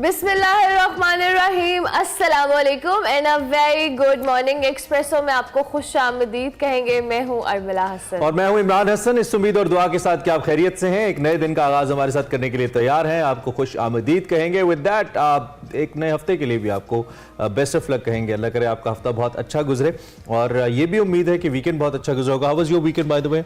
बिस्मिल्लाहिर्रहमानिर्रहीम, अस्सलाम वालेकुम and a very good morning. Espresso में आपको खुशामदीद कहेंगे। मैं हूं अरमिला हसन और मैं हूं इमरान हसन। इस उम्मीद और दुआ के साथ कि आप खैरियत से हैं, एक नए दिन का आगाज हमारे साथ करने के लिए तैयार हैं। आपको खुश आमदीद कहेंगे। विद दैट आप एक नए हफ्ते के लिए भी आपको बेस्ट ऑफ लक कहेंगे। अल्लाह करे आपका हफ्ता बहुत अच्छा गुजरे और ये भी उम्मीद है कि वीकेंड बहुत अच्छा गुजरा होगा। How was your weekend by the way?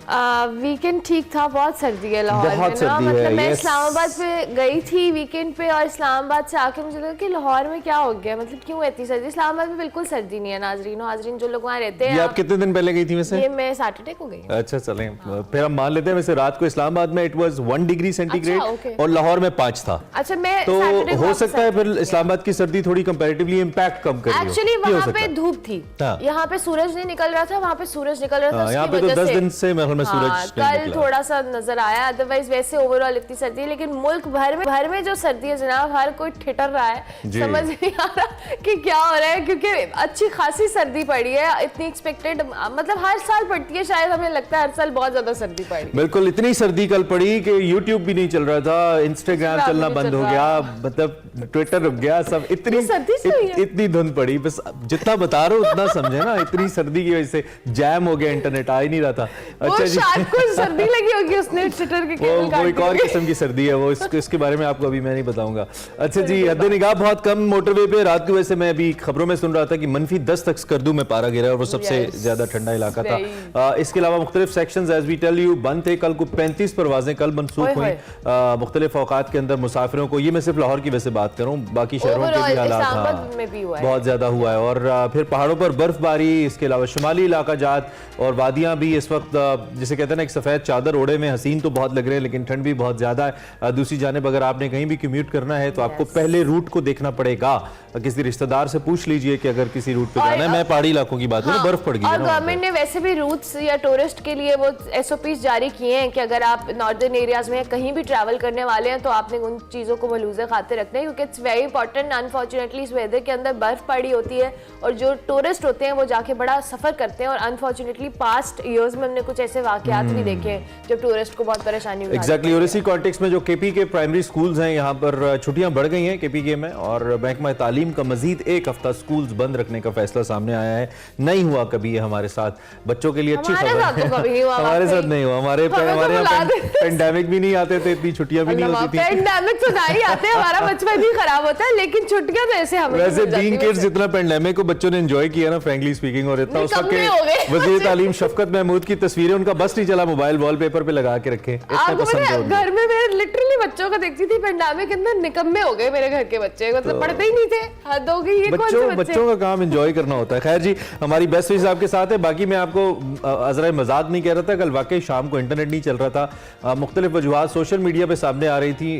Weekend ठीक था। बहुत सर्दी है लाहौर में ना, मतलब मैं इस्लामाबाद पे गई थी वीकेंड पे और इस्लामाबाद से आके मुझे लगा कि लाहौर में क्या हो गया, मतलब क्यों इतनी सर्दी। इस्लामाबाद में बिल्कुल सर्दी नहीं है। नाजरीन जो लोग वहाँ रहते हैं। आप कितने दिन पहले गई थी वैसे? ये मैं सैटरडे को गई। अच्छा चलें, फिर हम मान लेते हैं वैसे रात को इस्लामाबाद में इट वाज 1 डिग्री सेंटीग्रेड और लाहौर में 5 था। अच्छा, मैं तो हो सकता है फिर इस्लामाबाद की सर्दी थोड़ी कंपैरेटिवली इंपैक्ट कम कर रही हो। एक्चुअली वहाँ पे धूप थी, यहाँ पे सूरज नहीं निकल रहा था, वहाँ पे सूरज निकल रहा था। यहाँ पे तो 10 दिन से मेरे सूरज कल थोड़ा सा नजर आया, अदरवाइज वैसे ओवरऑल इतनी सर्दी है। लेकिन मुल्क भर में जो सर्दी है जनाब, हर कोई ठिठर रहा है, समझ नहीं आ रहा कि क्या हो रहा है, क्योंकि अच्छी खासी सर्दी पड़ी है। इतनी एक्सपेक्टेड, मतलब हर साल पड़ती है, शायद हमें लगता है हर साल बहुत ज्यादा सर्दी पड़ी। बिल्कुल, इतनी सर्दी कल पड़ी कि यूट्यूब भी नहीं चल रहा था, इंस्टाग्राम चलना बंद हो गया, मतलब ट्विटर रुक गया, सब इतनी धुंध पड़ी। बस जितना बता रहा हूँ उतना समझे ना, इतनी सर्दी की वजह से जैम हो गया, इंटरनेट आ ही नहीं रहा था। अच्छा जी, कुछ सर्दी लगी होगी उसने ट्विटर के केबल काट वो एक और किस्म की सर्दी है, वो इसके बारे में आपको अभी मैं नहीं बताऊंगा। अच्छा जी, हद निगाह बहुत कम मोटरवे पे रात को। वैसे मैं अभी खबरों में सुन रहा था कि -10 तक स्कर्दू में पारा गिरा और वो सबसे ज्यादा ठंडा इलाका था। इसके अलावा मुख्तलिफ sections as we tell you बंद थे। कल को 35 परवाजें कल मनसूख हुई मुख्तलिफ औकात के अंदर मुसाफिरों को। ये मैं सिर्फ लाहौर की वजह से बात करूँ, बाकी शहरों के भी हालात बहुत ज्यादा हुआ है। और फिर पहाड़ों पर बर्फबारी, इसके अलावा शुमाली इलाका जात और वादियां भी इस वक्त जिसे कहते हैं ना एक सफेद चादर ओढ़े में। हसीन तो बहुत लग रहे हैं लेकिन ठंड भी बहुत ज्यादा है। दूसरी जानिब अगर आपने कहीं भी कम्यूट करना है तो आपको पहले रूट को देखना पड़ेगा। किसी रिश्तेदार से पूछ लीजिए कि अगर किसी रूट पे जाना है। मैं पहाड़ी इलाकों की बात करूं, बर्फ पड़ गई है। और गवर्नमेंट ने वैसे भी रूट्स या टूरिस्ट के लिए वो SOPs जारी किए हैं कि अगर आप नॉर्दर्न एरियाज में कहीं भी ट्रैवल करने वाले हैं तो आपने उन चीजों को मलूज़े खाते रखना है, क्योंकि इट्स वेरी इंपॉर्टेंट। अनफॉर्चुनेटली इस वेदर के अंदर बर्फ पड़ी होती है और जो टूरिस्ट होते हैं वो जाके बड़ा सफर करते हैं। और अनफॉर्चुनेटली पास्ट ईयर्स में हमने कुछ ऐसे वाकयात भी देखे हैं जब टूरिस्ट को बहुत परेशानी हुई। एग्जैक्टली, और इसी कॉन्टेक्स्ट में जो KP के प्राइमरी स्कूल्स हैं, यहाँ पर छुट्टियां बढ़ गई हैं KPK में और महकमा तालीम का मजीद एक हफ्ता स्कूल्स बंद रखने का फैसला सामने आया है। नहीं हुआ कभी हमारे साथ, बच्चों के लिए अच्छी खबर है। हमारे साथ नहीं हुआ, हमारे यहाँ पेंडेमिक भी नहीं आते थे, इतनी छुट्टियां भी नहीं होती थी। पेंडेमिक तो नहीं आते, हमारा बचपन भी खराब होता है, लेकिन छुट्टियां तो ऐसे हमें वैसे बीइंग किड्स जितना पेंडेमिक को बच्चों ने एंजॉय किया ना, फ्रैंकली स्पीकिंग, और इतना उस वक्त के वजीर तालीम शफकत महमूद की तस्वीरें, उनका बस नहीं चला मोबाइल वॉलपेपर पे लगा के रखे। घर में मैं लिटरली बच्चों को देखती थी, पेंडेमिक के अंदर निकम्मे हो गए मेरे घर के बच्चे, मतलब पढ़ते ही नहीं थे। हद हो गई, ये कौन से बच्चों का काम एंजॉय करना होता है। खैर जी, हमारी बेस्ट विश आपके साथ है। बाकी मैं आपको अजरा मजाक नहीं कह रहा था, कल वाकई शाम को इंटरनेट नहीं चल रहा था। मुख्तलिफ वजूहात सोशल मीडिया पे सामने आ रही थी,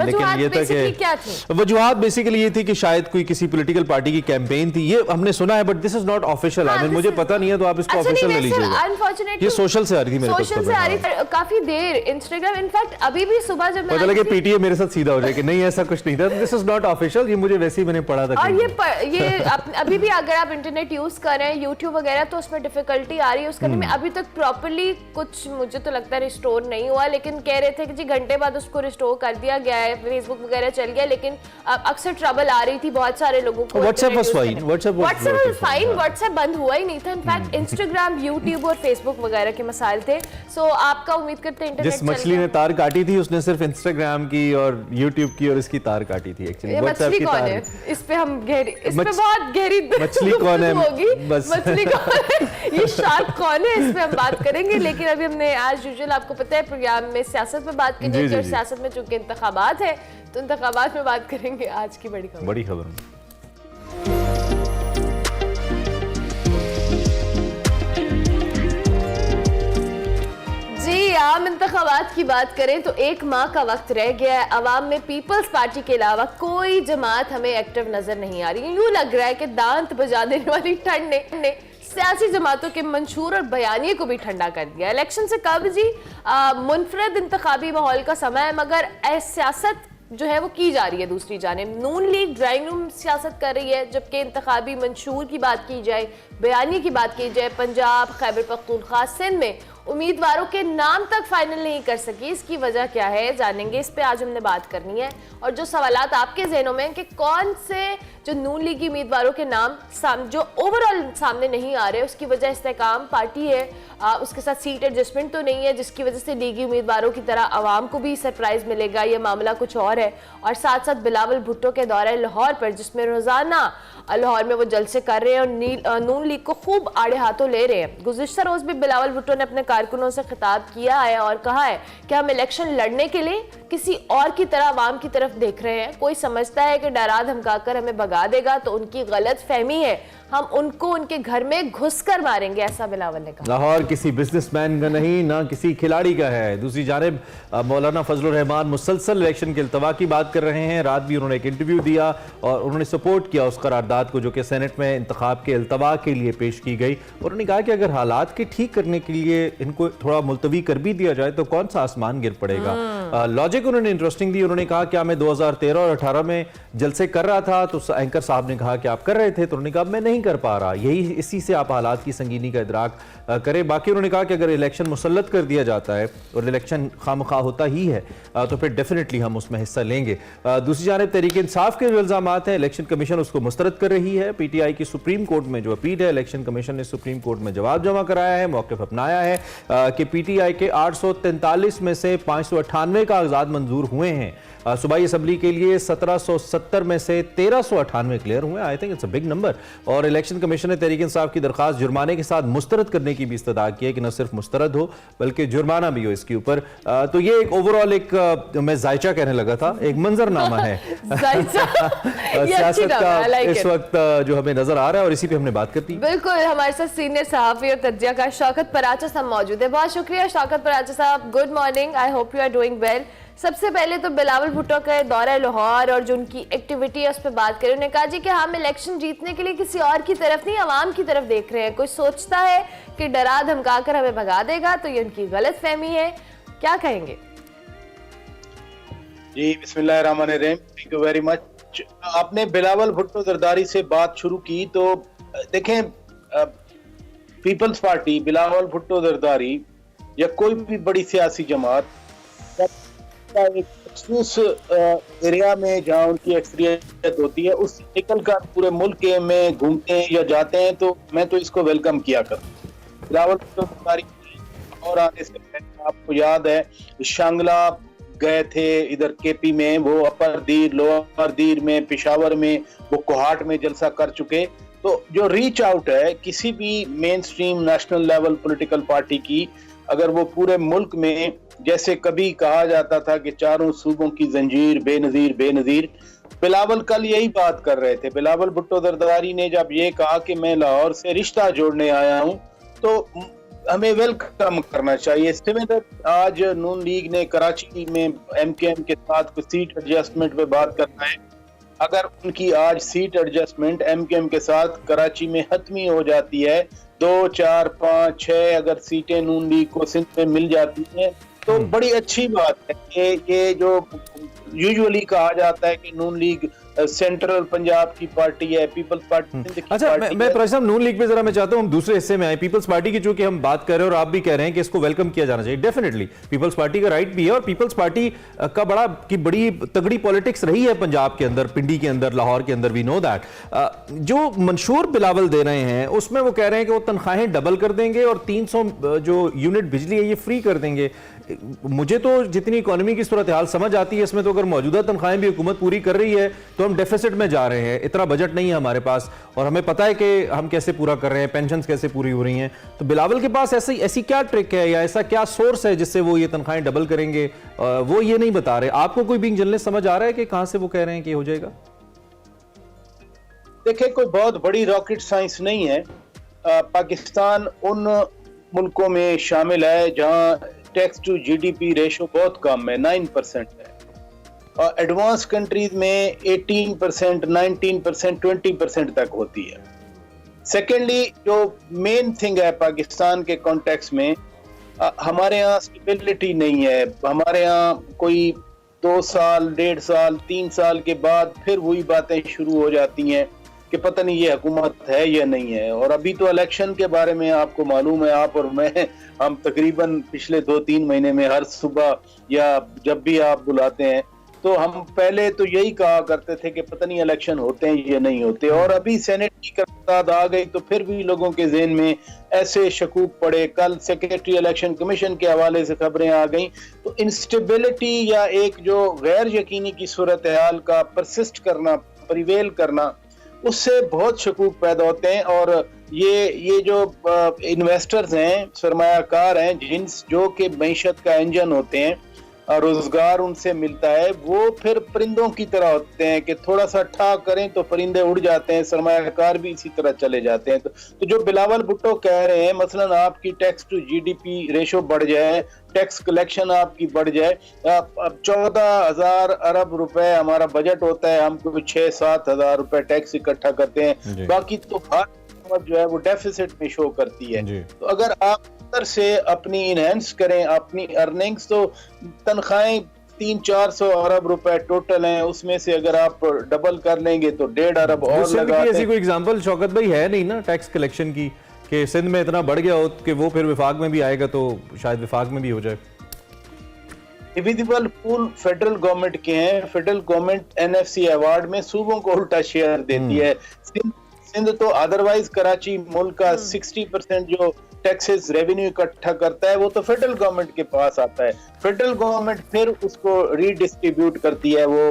लेकिन ये था कि वजूहात बेसिकली ये थी कि शायद कोई किसी पॉलिटिकल पार्टी की कैंपेन थी, ये हमने सुना है, but this is not official. I mean मुझे पता नहीं है, तो आप इसको ऑफिशियल ले लीजिएगा। ये सोशल से आ रही थी मेरे सोशल से आ रही थी काफी देर, इंस्टाग्राम। इनफैक्ट अभी भी सुबह जब पता लगे PTA मेरे साथ सीधा हो जाए कि नहीं ऐसा कुछ नहीं था, दिस इज नॉट ऑफिशियल। ये मुझे वैसे ही मैंने पढ़ा था। और ये अभी भी अगर आप इंटरनेट यूज कर रहे हैं, यूट्यूब वगैरह, तो उसमें डिफिकल्टी आ रही है उसके में। अभी तक प्रॉपर्ली कुछ मुझे तो लगता है रिस्टोर नहीं हुआ, लेकिन कह रहे थे कि जी घंटे बाद उसको रिस्टोर कर दिया गया है, फेसबुक वगैरह चल गया। लेकिन अक्सर ट्रबल आ रही थी बहुत सारे लोगों को। व्हाट्सएप फाइन, व्हाट्सएप बंद हुआ ही नहीं था। इनफैक्ट इंस्टाग्राम, यूट्यूब और फेसबुक वगैरह के मसाइल थे। सो आपका उम्मीद करते हैं इंटरनेट जिस मछली ने तार काटी थी उसने सिर्फ इंस्टाग्राम की और यूट्यूब की और इसकी तार काटी थी। एक्चुअली मछली कौन है? इस पे हम गहरी, इस पे बहुत गहरी मछली कौन है मछली कौन है, ये शार्क कौन है, इस पे हम बात करेंगे। लेकिन अभी हमने आज यूजुअल आपको पता है प्रोग्राम में सियासत पे बात की जाएगी और सियासत में चूंकि इंतखाबात है तो इंतखाबात में बात करेंगे आज की बड़ी खबर। जी, आम इंतखाबात की बात करें तो 1 माह का वक्त रह गया है। अवाम में पीपल्स पार्टी के अलावा कोई जमात हमें एक्टिव नजर नहीं आ रही। यूं लग रहा है कि दांत बजा देने वाली ठंड ने सियासी जमातों के मंशूर और बयानिए को भी ठंडा कर दिया। इलेक्शन से कब जी मुनफरद इंतखाबी माहौल का समय है, मगर सियासत जो है वो की जा रही है। दूसरी जानिब नून लीग ड्राइंग रूम सियासत कर रही है, जबकि इंतखाबी मंशूर की बात की जाए, बयानी की बात की जाए, पंजाब, खैबर पख्तूनख्वा, सिंध में उम्मीदवारों के नाम तक फाइनल नहीं कर सकी। इसकी वजह क्या है जानेंगे, इस पे आज हमने बात करनी है। और जो सवालात आपके जहनों में कि कौन से जो नून लीगी उम्मीदवारों के नाम जो ओवरऑल सामने नहीं आ रहे, उसकी वजह इस्तेकाम पार्टी है, उसके साथ सीट एडजस्टमेंट तो नहीं है जिसकी वजह से लीगी उम्मीदवारों की तरह आवाम को भी सरप्राइज मिलेगा, ये मामला कुछ और है। और साथ साथ बिलावल भुट्टो के दौरे लाहौर पर, जिसमें रोजाना लाहौर में वो जलसे कर रहे हैं और नून लीग को खूब आड़े हाथों ले रहे हैं। गुज़िश्ता रोज भी बिलावल भुट्टो ने अपने कारकुनों से खिताब किया है और कहा है कि हम इलेक्शन लड़ने के लिए किसी और की तरह आवाम की तरफ देख रहे हैं। कोई समझता है कि डरा धमकाकर हमें भगा देगा तो उनकी गलत फहमी है, हम उनको उनके घर में घुसकर मारेंगे, ऐसा बिलावल ने कहा। लाहौर किसी बिजनेसमैन का नहीं, ना किसी खिलाड़ी का है। दूसरी जानिब मौलाना फजलुर रहमान मुसलसल इलेक्शन के इल्तवा की बात कर रहे हैं। रात भी उन्होंने एक इंटरव्यू दिया और उन्होंने सपोर्ट किया उस करारदाद को जो कि सेनेट में इंतखाब के इल्तवा के लिए पेश की गई। उन्होंने कहा कि अगर हालात के ठीक करने के लिए इनको थोड़ा मुलतवी कर भी दिया जाए तो कौन सा आसमान गिर पड़ेगा। लॉजिक उन्होंने इंटरेस्टिंग दी। उन्होंने कहा कि मैं 2013 और 18 में जलसे कर रहा था तो एंकर साहब ने कहा कि आप कर रहे थे, तो उन्होंने कहा मैं नहीं कर पा रहा। यही इसी से आप हालात की संगीनी का इदराक करें। बाकी उन्होंने कहा कि अगर इलेक्शन मुसल्लत कर दिया जाता है और इलेक्शन खामखा होता ही है तो फिर डेफिनेटली हम उसमें हिस्सा लेंगे। दूसरी जानिब तहरीक इंसाफ के जो इल्जामात हैं, इलेक्शन कमीशन उसको मुस्तरद कर रही है। पीटीआई की सुप्रीम कोर्ट में जो अपील है, इलेक्शन कमीशन ने सुप्रीम कोर्ट में जवाब जमा कराया है, मौक़िफ़ अपनाया है कि पीटीआई के 843 में से 598 कागजात मंजूर हुए हैं। सूबाई असम्बली के लिए 1770 में से 1398 क्लियर हुए। I think it's a big number. और इलेक्शन कमीशन ने तहरीक इंसाफ की दरखास्त जुर्माने के साथ मुस्तरद करने की भी इस्तदा की है कि न सिर्फ मुस्तरद हो बल्कि जुर्माना भी हो इसके ऊपर। तो ये एक ओवरऑल एक मैं जायचा कहने लगा था, एक मंजरनामा है सियासत का इस वक्त जो हमें नजर आ रहा है और इसी पे हमने बात करती है। बिल्कुल, हमारे साथ सीनियर सहाफी और तज्जियाकार शौकत पराचा साहब मौजूद है। बहुत शुक्रिया Shaukat Paracha sahab, good morning, I hope you are doing well. सबसे पहले तो बिलावल भुट्टो का दौरा लाहौर और जो उनकी एक्टिविटी है उस पर बात करें। उन्होंने कहा जी कि हम इलेक्शन जीतने के लिए किसी और की तरफ नहीं, आवाम की तरफ देख रहे हैं। कोई सोचता है कि डरा धमकाकर हमें भगा देगा तो ये उनकी गलत फहमी है, क्या कहेंगे? जी बिस्मिल्लाहिर्रहमानिर्रहीम, थैंक यू वेरी मच। आपने बिलावल भुट्टो जरदारी से बात शुरू की तो देखें, पीपल्स पार्टी, बिलावल भुट्टो जरदारी या कोई भी बड़ी सियासी जमात एक मखसूस एरिया में जहाँ उनकी एक्सपीरियंस होती है उससे निकल कर पूरे मुल्क में घूमते हैं या जाते हैं, तो मैं तो इसको वेलकम किया करता हूँ। बिलावल भुट्टो जरदारी और आने से पहले आपको याद है शांगला गए थे, इधर केपी में, वो अपर दीर, लोअर दीर में, पेशावर में, वो कोहाट में जलसा कर चुके। तो जो रीच आउट है किसी भी main stream national level political party की, अगर वो पूरे मुल्क में, जैसे कभी कहा जाता था कि चारों सूबों की जंजीर बेनजीर बेनजीर, बिलावल कल यही बात कर रहे थे। बिलावल भुट्टो जरदारी ने जब ये कहा कि मैं लाहौर से रिश्ता जोड़ने आया हूं तो हमें वेलकम करना चाहिए। सिमिलर आज नून लीग ने कराची में एमकेएम के साथ कुछ सीट एडजस्टमेंट पे बात करना है। अगर उनकी आज सीट एडजस्टमेंट एमकेएम के साथ कराची में हतमी हो जाती है, 2, 4, 5, 6 अगर सीटें नून लीग को सिंध में मिल जाती हैं तो बड़ी अच्छी बात है। ये जो यूजुअली कहा जाता है कि नून लीग सेंट्रल पंजाब की पार्टी है, पीपल्स पार्टी। अच्छा, मैं प्रश्न नून लीग पे जरा मैं चाहता हूं हम दूसरे हिस्से में आए। पीपल्स पार्टी की चूंकि हम बात कर रहे हैं और आप भी कह रहे हैं कि इसको वेलकम किया जाना चाहिए, डेफिनेटली पीपल्स पार्टी का राइट भी है और पीपल्स पार्टी का बड़ी तगड़ी पॉलिटिक्स रही है पंजाब के अंदर, पिंडी के अंदर, लाहौर के अंदर, वी नो दैट। जो मंशूर बिलावल दे रहे हैं उसमें वो कह रहे हैं कि वो तनख्वाहें डबल कर देंगे और 300 जो यूनिट बिजली है ये फ्री कर देंगे। मुझे तो जितनी इकोनॉमी की सूरत हाल समझ आती है इसमें तो अगर मौजूदा तनख्वाहें भी हुकूमत पूरी कर रही है तो हम डेफिसिट में जा रहे हैं, इतना बजट नहीं है हमारे पास और हमें पता है कि हम कैसे पूरा कर रहे हैं, पेंशन्स कैसे पूरी हो रही हैं। तो बिलावल के पास ऐसी क्या ट्रिक है या ऐसा क्या सोर्स है जिससे वो ये तनख्वाहें डबल करेंगे, वो ये नहीं बता रहे। आपको कोई बिंग जलने समझ आ रहा है कि कहां से वो कह रहे हैं कि हो जाएगा? देखिए, कोई बहुत बड़ी रॉकेट साइंस नहीं है। पाकिस्तान उन मुल्कों में शामिल है जहां टैक्स टू जीडीपी रेशो बहुत कम है, 9% है और एडवांस कंट्रीज में 18%, 19%, 20% तक होती है। सेकेंडली, जो मेन थिंग है पाकिस्तान के कॉन्टेक्स्ट में, हमारे यहाँ स्टेबिलिटी नहीं है। हमारे यहाँ कोई 2 साल, 1.5 साल, 3 साल के बाद फिर वही बातें शुरू हो जाती हैं कि पता नहीं ये हुकूमत है या नहीं है। और अभी तो इलेक्शन के बारे में आपको मालूम है, आप और मैं, हम तकरीबन पिछले 2-3 महीने में हर सुबह या जब भी आप बुलाते हैं तो हम पहले तो यही कहा करते थे कि पता नहीं इलेक्शन होते हैं या नहीं होते। और अभी सेनेट की करारदाद आ गई तो फिर भी लोगों के ज़हन में ऐसे शकूक पड़े। कल सेक्रेटरी इलेक्शन कमीशन के हवाले से खबरें आ गई। तो इंस्टेबिलिटी या एक जो गैर यकीनी की सूरत हाल का परसिस्ट करना, प्रिवेल करना, उससे बहुत शकूक पैदा होते हैं। और ये जो इन्वेस्टर्स हैं, सरमायाकार हैं, जो कि मईशत का इंजन होते हैं, रोजगार उनसे मिलता है, वो फिर परिंदों की तरह होते हैं कि थोड़ा सा ठा करें तो परिंदे उड़ जाते हैं, सरमायाकार भी इसी तरह चले जाते हैं। तो जो बिलावल भुट्टो कह रहे हैं, मसलन आपकी टैक्स टू जीडीपी रेशो बढ़ जाए, टैक्स कलेक्शन आपकी बढ़ जाए, अब 14,000 अरब रुपए हमारा बजट होता है, हम कोई 6-7 हजार रुपए टैक्स इकट्ठा करते हैं, बाकी तो हर जो है वो डेफिसिट में शो करती है। तो अगर आप से अपनी इनहेंस करें अपनी अर्निंग्स, तो तनख्वाहें 300-400 अरब रुपए टोटल हैं, उसमें से अगर आप डबल कर लेंगे तो 1.5 अरब और लगाते हैं। ऐसी कोई एग्जांपल शौकत भाई है नहीं ना टैक्स कलेक्शन की कि सिंध में इतना बढ़ गया हो कि वो फिर विफाक में भी आएगा, तो शायद विफाक में भी हो जाए। डिविजिबल पूल फेडरल गवर्नमेंट के हैं, फेडरल गवर्नमेंट एनएफसी अवार्ड में सूबों को उल्टा शेयर देती है। सिंध तो अदरवाइज कराची मुल्क का 60% जो टैक्सेस रेवेन्यू इकट्ठा करता है वो तो फेडरल गवर्नमेंट के पास आता है। फेडरल गवर्नमेंट फिर उसको रीडिस्ट्रीब्यूट करती है वो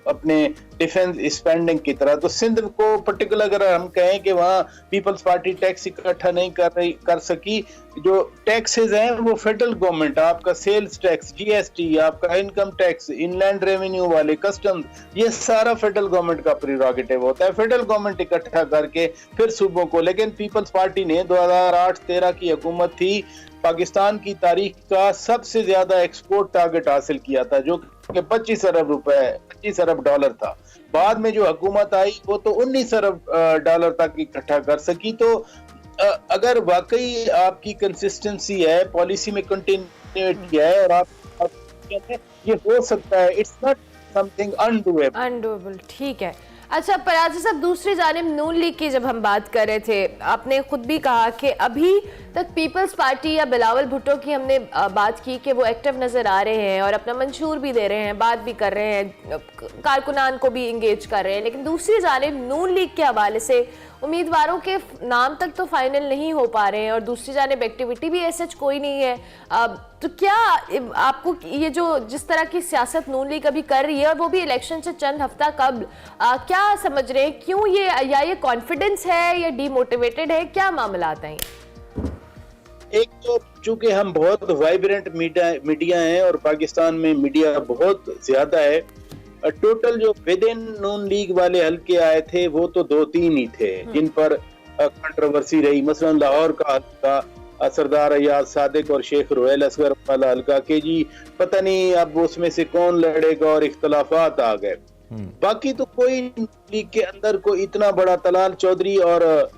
अपने डिफेंस स्पेंडिंग की तरह। तो सिंध को पर्टिकुलर अगर हम कहें कि वहाँ पीपल्स पार्टी टैक्स इकट्ठा नहीं कर सकी, जो टैक्सेस हैं वो फेडरल गवर्नमेंट, आपका सेल्स टैक्स, जीएसटी, आपका इनकम टैक्स, इनलैंड रेवेन्यू वाले, कस्टम्स, ये सारा फेडरल गवर्नमेंट का प्रीरोगेटिव होता है। फेडरल गवर्नमेंट इकट्ठा करके फिर सूबों को, लेकिन पीपल्स पार्टी ने 2008-13 की हुकूमत थी, पाकिस्तान की तारीख का सबसे ज्यादा एक्सपोर्ट टारगेट हासिल किया था जो कि 25 अरब डॉलर था। बाद में जो हुकूमत आई वो तो 19 अरब डॉलर तक इकट्ठा कर सकी। तो अगर वाकई आपकी कंसिस्टेंसी है, पॉलिसी में कंटिन्यूटी है और आप ये हो सकता है, इट्स नॉट समथिंग अनडूएबल। ठीक है। अच्छा पराजी साहब, दूसरी जानिब नून लीग की जब हम बात कर रहे थे, आपने खुद भी कहा कि अभी तक पीपल्स पार्टी या बिलावल भुट्टो की हमने बात की कि वो एक्टिव नज़र आ रहे हैं और अपना मंशूर भी दे रहे हैं, बात भी कर रहे हैं, कारकुनान को भी इंगेज कर रहे हैं, लेकिन दूसरी जानिब नून लीग के हवाले से उम्मीदवारों के नाम तक तो फाइनल नहीं हो पा रहे हैं और दूसरी जानिब एक्टिविटी भी ऐसा कोई नहीं है। तो क्या आपको ये जो जिस तरह की सियासत नून लीग अभी कर रही है और वो भी इलेक्शन से चंद हफ्ता कबल, क्या समझ रहे हैं, क्यों ये कॉन्फिडेंस है या डीमोटिवेटेड है, क्या मामला आता है? एक तो चूंकि हम बहुत वाइब्रेंट मीडिया हैं और पाकिस्तान में मीडिया बहुत ज्यादा है, टोटल जो विद इन नून लीग वाले हल्के आए थे वो तो 2-3 ही थे जिन पर कंट्रोवर्सी रही। मसलन लाहौर का हल्का सरदार अयाज सादिक और शेख रोहेल असगर वाला हल्का के जी पता नहीं अब उसमें से कौन लड़ेगा और इख्तलाफात आ गए। बाकी तो कोई लीग के अंदर कोई इतना बड़ा, तलाल चौधरी और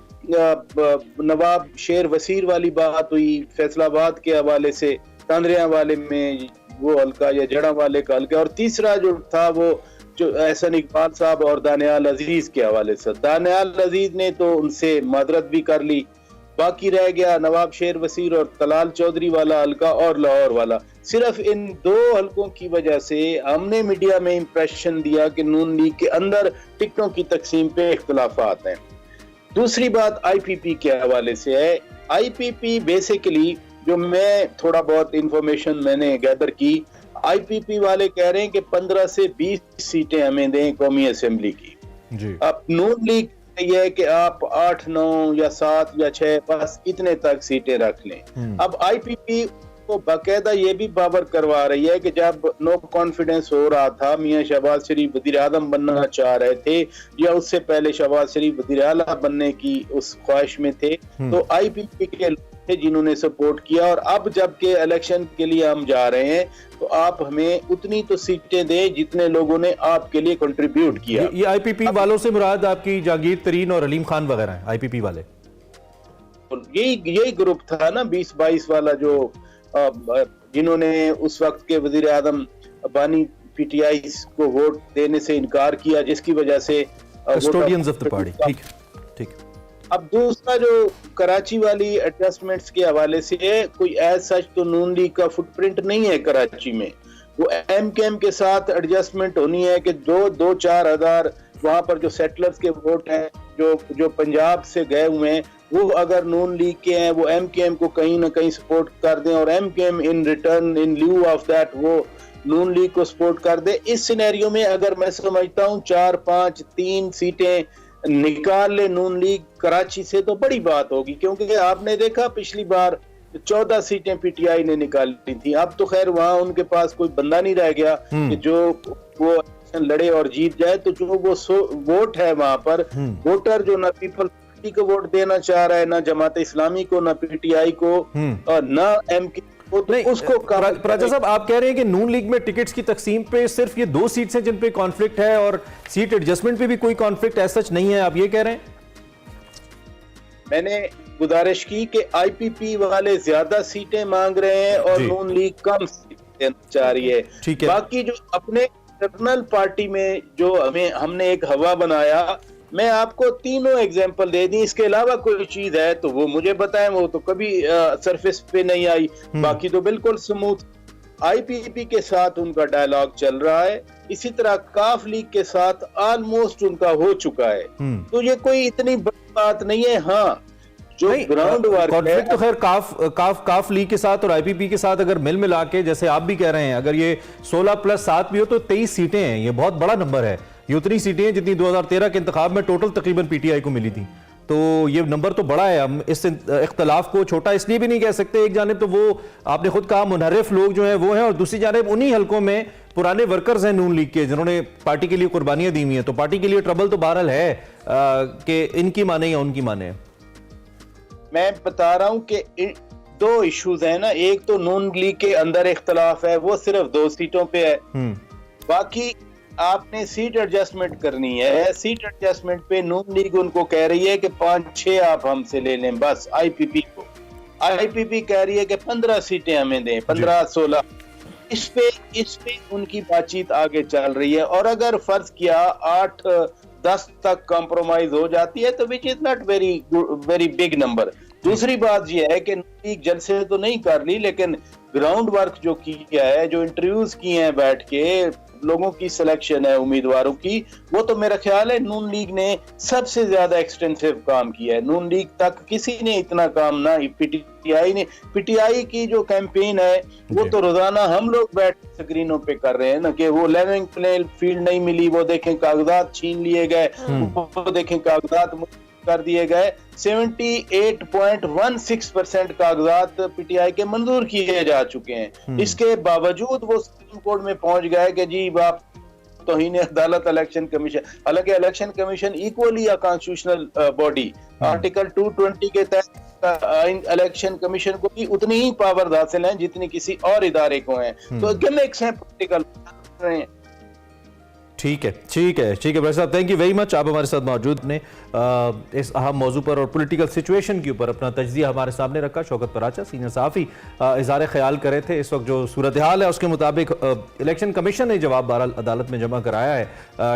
नवाब शेर वसीर वाली बात हुई, फैसलाबाद के हवाले से, तांदरिया वाले में वो हल्का या जड़ा वाले का हल्का, और तीसरा जो था वो जो एहसन इकबाल साहब और दानियाल अजीज के हवाले से। दानियाल अजीज ने तो उनसे मादरत भी कर ली, बाकी रह गया नवाब शेर वसीर और तलाल चौधरी वाला हल्का और लाहौर वाला। सिर्फ इन 2 हल्कों की वजह से हमने मीडिया में इंप्रेशन दिया कि नून लीग के अंदर टिकटों की तकसीम पे इख्तलाफात हैं। दूसरी बात आईपीपी के हवाले से है। आईपीपी बेसिकली, जो मैं थोड़ा बहुत इंफॉर्मेशन मैंने गैदर की, आईपीपी वाले कह रहे हैं कि 15 से 20 सीटें हमें दें कौमी असेंबली की। अब नून लीग ये है कि आप 8, 9 या 7 या 6 बस इतने तक सीटें रख लें। अब आईपीपी को बाकायदा ये भी बावर करवा रही है कि जब नो कॉन्फिडेंस हो रहा था, मियां शहबाज शरीफ वजीर आजम बनना चाह रहे थे या उससे पहले शहबाज शरीफ वजीर आला बनने की उस ख्वाहिश में थे, तो आईपीपी के जिन्होंने सपोर्ट किया। और अब जबकि इलेक्शन के लिए हम जा रहे हैं तो आप हमें उतनी तो सीटें दें जितने लोगों ने आपके लिए कंट्रीब्यूट किया। ये आईपीपी वालों से मुराद आपकी जागीर तरीन और अलीम खान वगैरह हैं, आईपीपी वाले? यही ग्रुप था ना 2022 वाला, जो जिन्होंने उस वक्त के वजीर आजम बानी पीटीआई को वोट देने से इनकार किया, जिसकी वजह से कस्टोडियंस ऑफ द पार्टी, ठीक ठीक। अब दूसरा जो कराची वाली एडजस्टमेंट्स के हवाले से है, कोई एज सच तो नून लीग का फुटप्रिंट नहीं है कराची में। वो एमकेएम के साथ एडजस्टमेंट होनी है कि 2-4 हजार वहां पर जो सेटलर्स के वोट हैं जो पंजाब से गए हुए हैं, वो अगर नून लीग के हैं वो एमकेएम को कहीं ना कहीं सपोर्ट कर दें और MKM in return in lieu of that वो नून लीग को सपोर्ट कर दे। इस सिनेरियो में अगर मैं समझता हूँ 4-5-3 सीटें निकाल ले नून लीग कराची से तो बड़ी बात होगी, क्योंकि आपने देखा पिछली बार 14 सीटें पीटीआई ने निकाली थी। अब तो खैर वहां उनके पास कोई बंदा नहीं रह गया कि जो वो लड़े और जीत जाए, तो जो वो वोट है वहां पर वोटर जो ना पीपल पार्टी को वोट देना चाह रहा है, ना जमात इस्लामी को, ना पीटीआई को और ना एमके को, तो उसको राजा साहब आप कह रहे हैं कि नून लीग में टिकट्स की तकसीम पे सिर्फ ये 2 सीट्स हैं जिन पे कॉन्फ्लिक्ट है और सीट एडजस्टमेंट पे भी कोई कॉन्फ्लिक्ट ऐसा सच नहीं है, आप ये कह रहे हैं? मैंने गुजारिश की कि आईपीपी वाले ज्यादा सीटें मांग रहे हैं और नून लीग कम सीटें देना चाह रही है। बाकी जो अपने इंटरनल पार्टी में जो हमने एक हवा बनाया, मैं आपको तीनों एग्जांपल दे दी, इसके अलावा कोई चीज है तो वो मुझे बताएं, वो तो कभी सरफेस पे नहीं आई, बाकी तो बिल्कुल स्मूथ। आईपीपी के साथ उनका डायलॉग चल रहा है, इसी तरह काफ लीग के साथ ऑलमोस्ट उनका हो चुका है, तो ये कोई इतनी बड़ी बात नहीं है। हाँ, जो ग्राउंड वर्क कॉन्फ्लिक्ट तो खैर काफ लीग के साथ और आईपीपी के साथ अगर मिल मिला के, जैसे आप भी कह रहे हैं, अगर ये 16+7 भी हो तो 23 सीटें हैं, ये बहुत बड़ा नंबर है। ये उतनी सीटें हैं जितनी 2013 के इंतखाब में टोटल तकरीबन पीटीआई को मिली थी, तो ये नंबर तो बड़ा है। हम इस इख्तलाफ को छोटा इसलिए भी नहीं कह सकते। एक जानिब तो वो आपने खुद कहा मुनहरिफ लोग जो हैं वो हैं, और दूसरी जानिब उन्हीं हलकों में पुराने वर्कर्स हैं नून लीग के जिन्होंने पार्टी के लिए कुर्बानियां दी हुई हैं, तो पार्टी के लिए ट्रबल तो बहरहाल है कि इनकी माने या उनकी माने। मैं बता रहा हूं कि 2 इश्यूज हैं ना, एक तो नून लीग के अंदर इख्तलाफ है, वो सिर्फ 2 सीटों पे है, बाकी आपने सीट एडजस्टमेंट करनी है। सीट एडजस्टमेंट पे नून लीग उनको कह रही है कि 5-6 आप हमसे ले लें बस। आईपीपी को आईपीपी कह रही है कि 15 सीटें हमें दें, 15-16। इस पे उनकी बातचीत आगे चल रही है, और अगर फर्ज किया 8-10 तक कॉम्प्रोमाइज हो जाती है तो which is not very big number. दूसरी बात यह है कि लीग जलसे तो नहीं कर ली, लेकिन ग्राउंड वर्क जो किया है, जो इंटरव्यूज किए हैं, बैठ के लोगों की सिलेक्शन है उम्मीदवारों की, वो तो मेरा ख्याल है नून लीग ने सबसे ज्यादा एक्सटेंसिव काम किया है। नून लीग तक किसी ने इतना काम ना, पीटीआई ने, पीटीआई की जो कैंपेन है वो तो रोजाना हम लोग बैठ स्क्रीनों पे कर रहे हैं ना, कि वो लेवलिंग प्लेइंग फील्ड नहीं मिली, वो देखें कागजात छीन लिए गए, वो देखें कागजात कर दिए गए। 78.16% कागजात पीटीआई के मंजूर किए जा चुके हैं। इसके बावजूद वो सुप्रीम कोर्ट में पहुंच गए कि जी बाप तौहीन अदालत इलेक्शन कमीशन, हालांकि election commission equally a constitutional body, article 220 के तहत इलेक्शन कमीशन को भी उतनी ही पावर हासिल है जितनी किसी और इदारे को है। तो गिमिक्स हैं पॉलिटिकल रहे हैं। ठीक है भाई साहब, थैंक यू वेरी मच। आप हमारे साथ मौजूद ने इस अहम मौजू पर और पॉलिटिकल सिचुएशन के ऊपर अपना तजज़िया हमारे सामने रखा। शौकत पराचा सीनियर सहाफ़ी इज़हार ख्याल करे थे इस वक्त जो सूरत हाल है उसके मुताबिक इलेक्शन कमीशन ने जवाब बहरहाल अदालत में जमा कराया है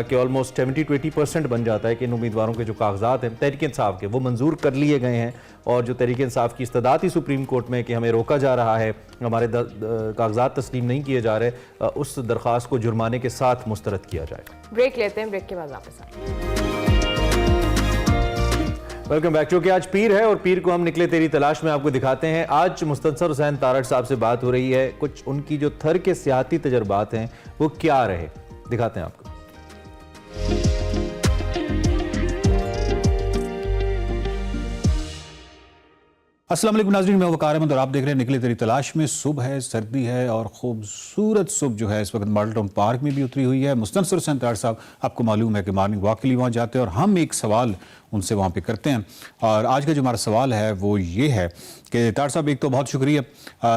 कि ऑलमोस्ट 70-80% बन जाता है कि इन उम्मीदवारों के जो कागजात हैं तहरीक इंसाफ के वो मंजूर कर लिए गए हैं, और जो तहरीक इंसाफ की इस्तदात थी सुप्रीम कोर्ट में कि हमें रोका जा रहा है, हमारे कागजात तस्लीम नहीं किए जा रहे, उस दरख्वास्त को जुर्माने के साथ मुस्तरद किया जाए। ब्रेक लेते हैं, ब्रेक के बाद वापस आते हैं। Welcome back. चूंकि आज पीर है और पीर को हम निकले तेरी तलाश में आपको दिखाते हैं। आज मुस्तनसर हुसैन तारड़ साहब से बात हो रही है, कुछ उनकी जो थर के सियाती तजर्बात हैं वो क्या रहे, दिखाते हैं आपको। अस्सलाम वालेकुम नाज़रीन, मैं वकार अहमद और आप देख रहे हैं निकले तेरी तलाश में। सुबह है, सर्दी है और खूबसूरत सुबह जो है इस वक्त मॉडल टाउन पार्क में भी उतरी हुई है। मुस्तनसर हुसैन तारड़ साहब आपको मालूम है कि मॉर्निंग वॉक के लिए वहाँ जाते हैं और हम एक सवाल उनसे वहाँ पे करते हैं। और आज का जो हमारा सवाल है वो ये है कि तारड़ साहब एक तो बहुत शुक्रिया,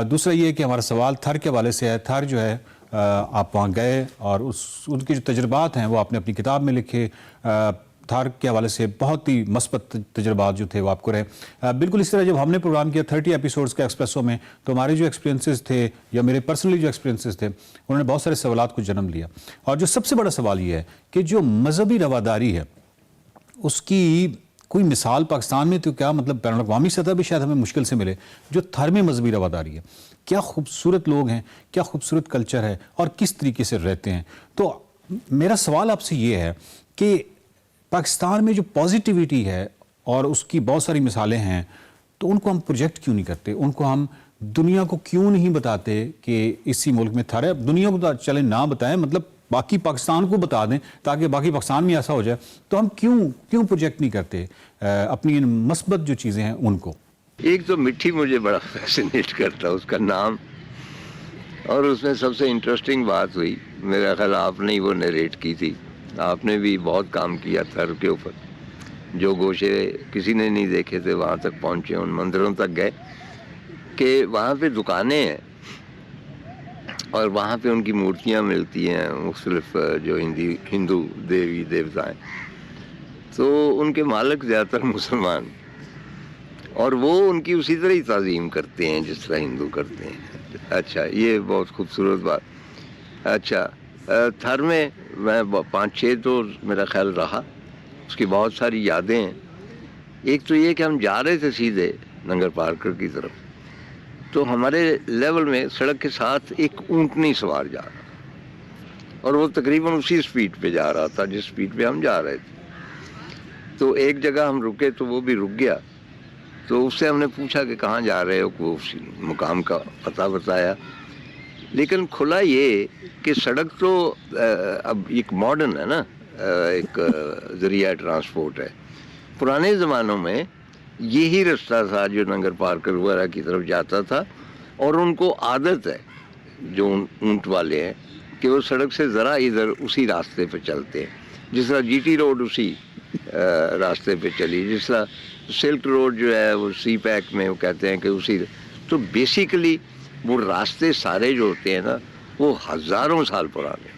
दूसरा ये कि हमारा सवाल थर के हवाले से है। थर जो है आप वहाँ गए और उनके जो तजुर्बात हैं वो आपने अपनी किताब में लिखे। थर के हवाले से बहुत ही मस्बत तजुर्बात जो थे वो आपको रहे। बिल्कुल इस तरह जब हमने प्रोग्राम किया 30 एपिसोड्स के एक्सप्रेसो में, तो हमारे जो एक्सपीरियंसेस थे या मेरे पर्सनली जो एक्सपीरियंसेस थे उन्होंने बहुत सारे सवालात को जन्म लिया। और जो सबसे बड़ा सवाल ये है कि जो मजहबी रवादारी है उसकी कोई मिसाल पाकिस्तान में तो क्या, मतलब बैनुल अक़वामी सतह भी शायद हमें मुश्किल से मिले, जो थर में मजहबी रवादारी है। क्या खूबसूरत लोग हैं, क्या खूबसूरत कल्चर है और किस तरीके से रहते हैं। तो मेरा सवाल आपसे ये है कि पाकिस्तान में जो पॉजिटिविटी है और उसकी बहुत सारी मिसालें हैं, तो उनको हम प्रोजेक्ट क्यों नहीं करते, उनको हम दुनिया को क्यों नहीं बताते कि इसी मुल्क में थर है। दुनिया को तो चले ना बताएं, मतलब बाकी पाकिस्तान को बता दें ताकि बाकी पाकिस्तान में ऐसा हो जाए। तो हम क्यों प्रोजेक्ट नहीं करते अपनी इन मस्बत जो चीज़ें हैं उनको। एक तो मिट्टी मुझे बड़ा फैसिनेट करता है, उसका नाम, और उसमें सबसे इंटरेस्टिंग बात हुई, मेरा ख्याल आपने ही वो नरेट की थी, आपने भी बहुत काम किया थर के ऊपर। जो गोशे किसी ने नहीं देखे थे वहाँ तक पहुँचे, उन मंदिरों तक गए कि वहाँ पे दुकानें हैं और वहाँ पे उनकी मूर्तियाँ मिलती हैं, मुख्तलिफ जो हिंदू देवी देवता हैं, तो उनके मालिक ज़्यादातर मुसलमान, और वो उनकी उसी तरह ही ताज़ीम करते हैं जिस तरह हिंदू करते हैं। अच्छा, ये बहुत खूबसूरत बात। अच्छा, थर में मैं 5-6 तो मेरा ख्याल रहा, उसकी बहुत सारी यादें हैं। एक तो ये कि हम जा रहे थे सीधे नंगर पार्कर की तरफ, तो हमारे लेवल में सड़क के साथ एक ऊँटनी सवार जा रहा, और वो तकरीबन उसी स्पीड पे जा रहा था जिस स्पीड पे हम जा रहे थे। तो एक जगह हम रुके तो वो भी रुक गया, तो उससे हमने पूछा कि कहाँ जा रहे हो, वो उसी मुकाम का पता बताया। लेकिन खुला ये कि सड़क तो अब एक मॉडर्न है ना, एक ज़रिया ट्रांसपोर्ट है। पुराने ज़मानों में यही रास्ता था जो नंगर पार्कर वगैरह की तरफ जाता था, और उनको आदत है जो ऊँट वाले हैं कि वो सड़क से ज़रा इधर उसी रास्ते पे चलते हैं। जिस तरह जीटी रोड उसी रास्ते पे चली, जिस तरह सिल्क रोड जो है वो सी पैक में वो कहते हैं कि उसी। तो बेसिकली वो रास्ते सारे जो होते हैं ना, वो हज़ारों साल पुराने,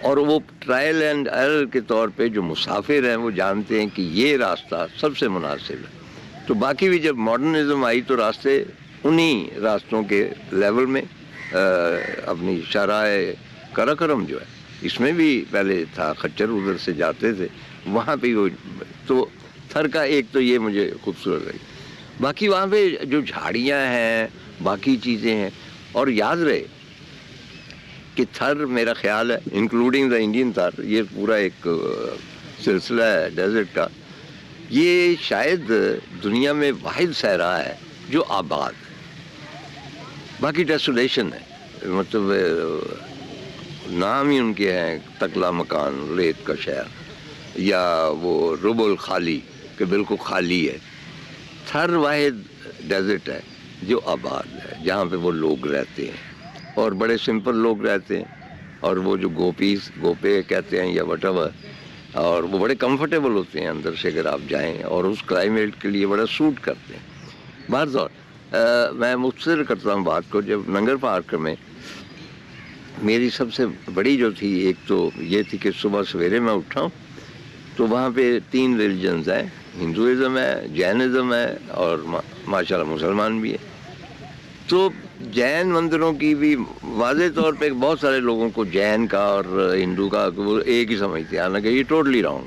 और वो ट्रायल एंड एरर के तौर पे जो मुसाफिर हैं वो जानते हैं कि ये रास्ता सबसे मुनासिब है। तो बाकी भी जब मॉडर्निज्म आई तो रास्ते उन्हीं रास्तों के लेवल में अपनी शराय कराकरम जो है, इसमें भी पहले था खच्चर, उधर से जाते थे, वहाँ पे वो तो थर का एक तो ये मुझे खूबसूरत लगी। बाकी वहाँ पे जो झाड़ियाँ हैं, बाकी चीज़ें हैं, और याद रहे कि थर मेरा ख्याल है इंक्लूडिंग द इंडियन थर, ये पूरा एक सिलसिला है डेजर्ट का, ये शायद दुनिया में वाहिद सहरा है जो आबाद है, बाकी डेसोलेशन है। मतलब नाम ही उनके हैं तकला मकान, रेत का शहर, या वो रुबुल खाली कि बिल्कुल खाली है। थर वाहिद डेजर्ट है जो आबाद है, जहाँ पे वो लोग रहते हैं, और बड़े सिंपल लोग रहते हैं, और वो जो गोपे कहते हैं या वटएवर, और वो बड़े कंफर्टेबल होते हैं अंदर से अगर आप जाएं, और उस क्लाइमेट के लिए बड़ा सूट करते हैं। बार मैं मुख्तसर करता हूँ बात को। जब नंगर पार्क में मेरी सबसे बड़ी जो थी, एक तो ये थी कि सुबह सवेरे मैं उठा हूँ तो वहाँ पे 3 रिलीजन्स हैं, हिंदुइज़्म है, जैनिज़्म है, और माशाल्लाह मुसलमान भी है। तो जैन मंदिरों की भी वाज़े तौर पे बहुत सारे लोगों को जैन का और हिंदू का वो एक ही समझते हैं, हालांकि ये टोटली रॉन्ग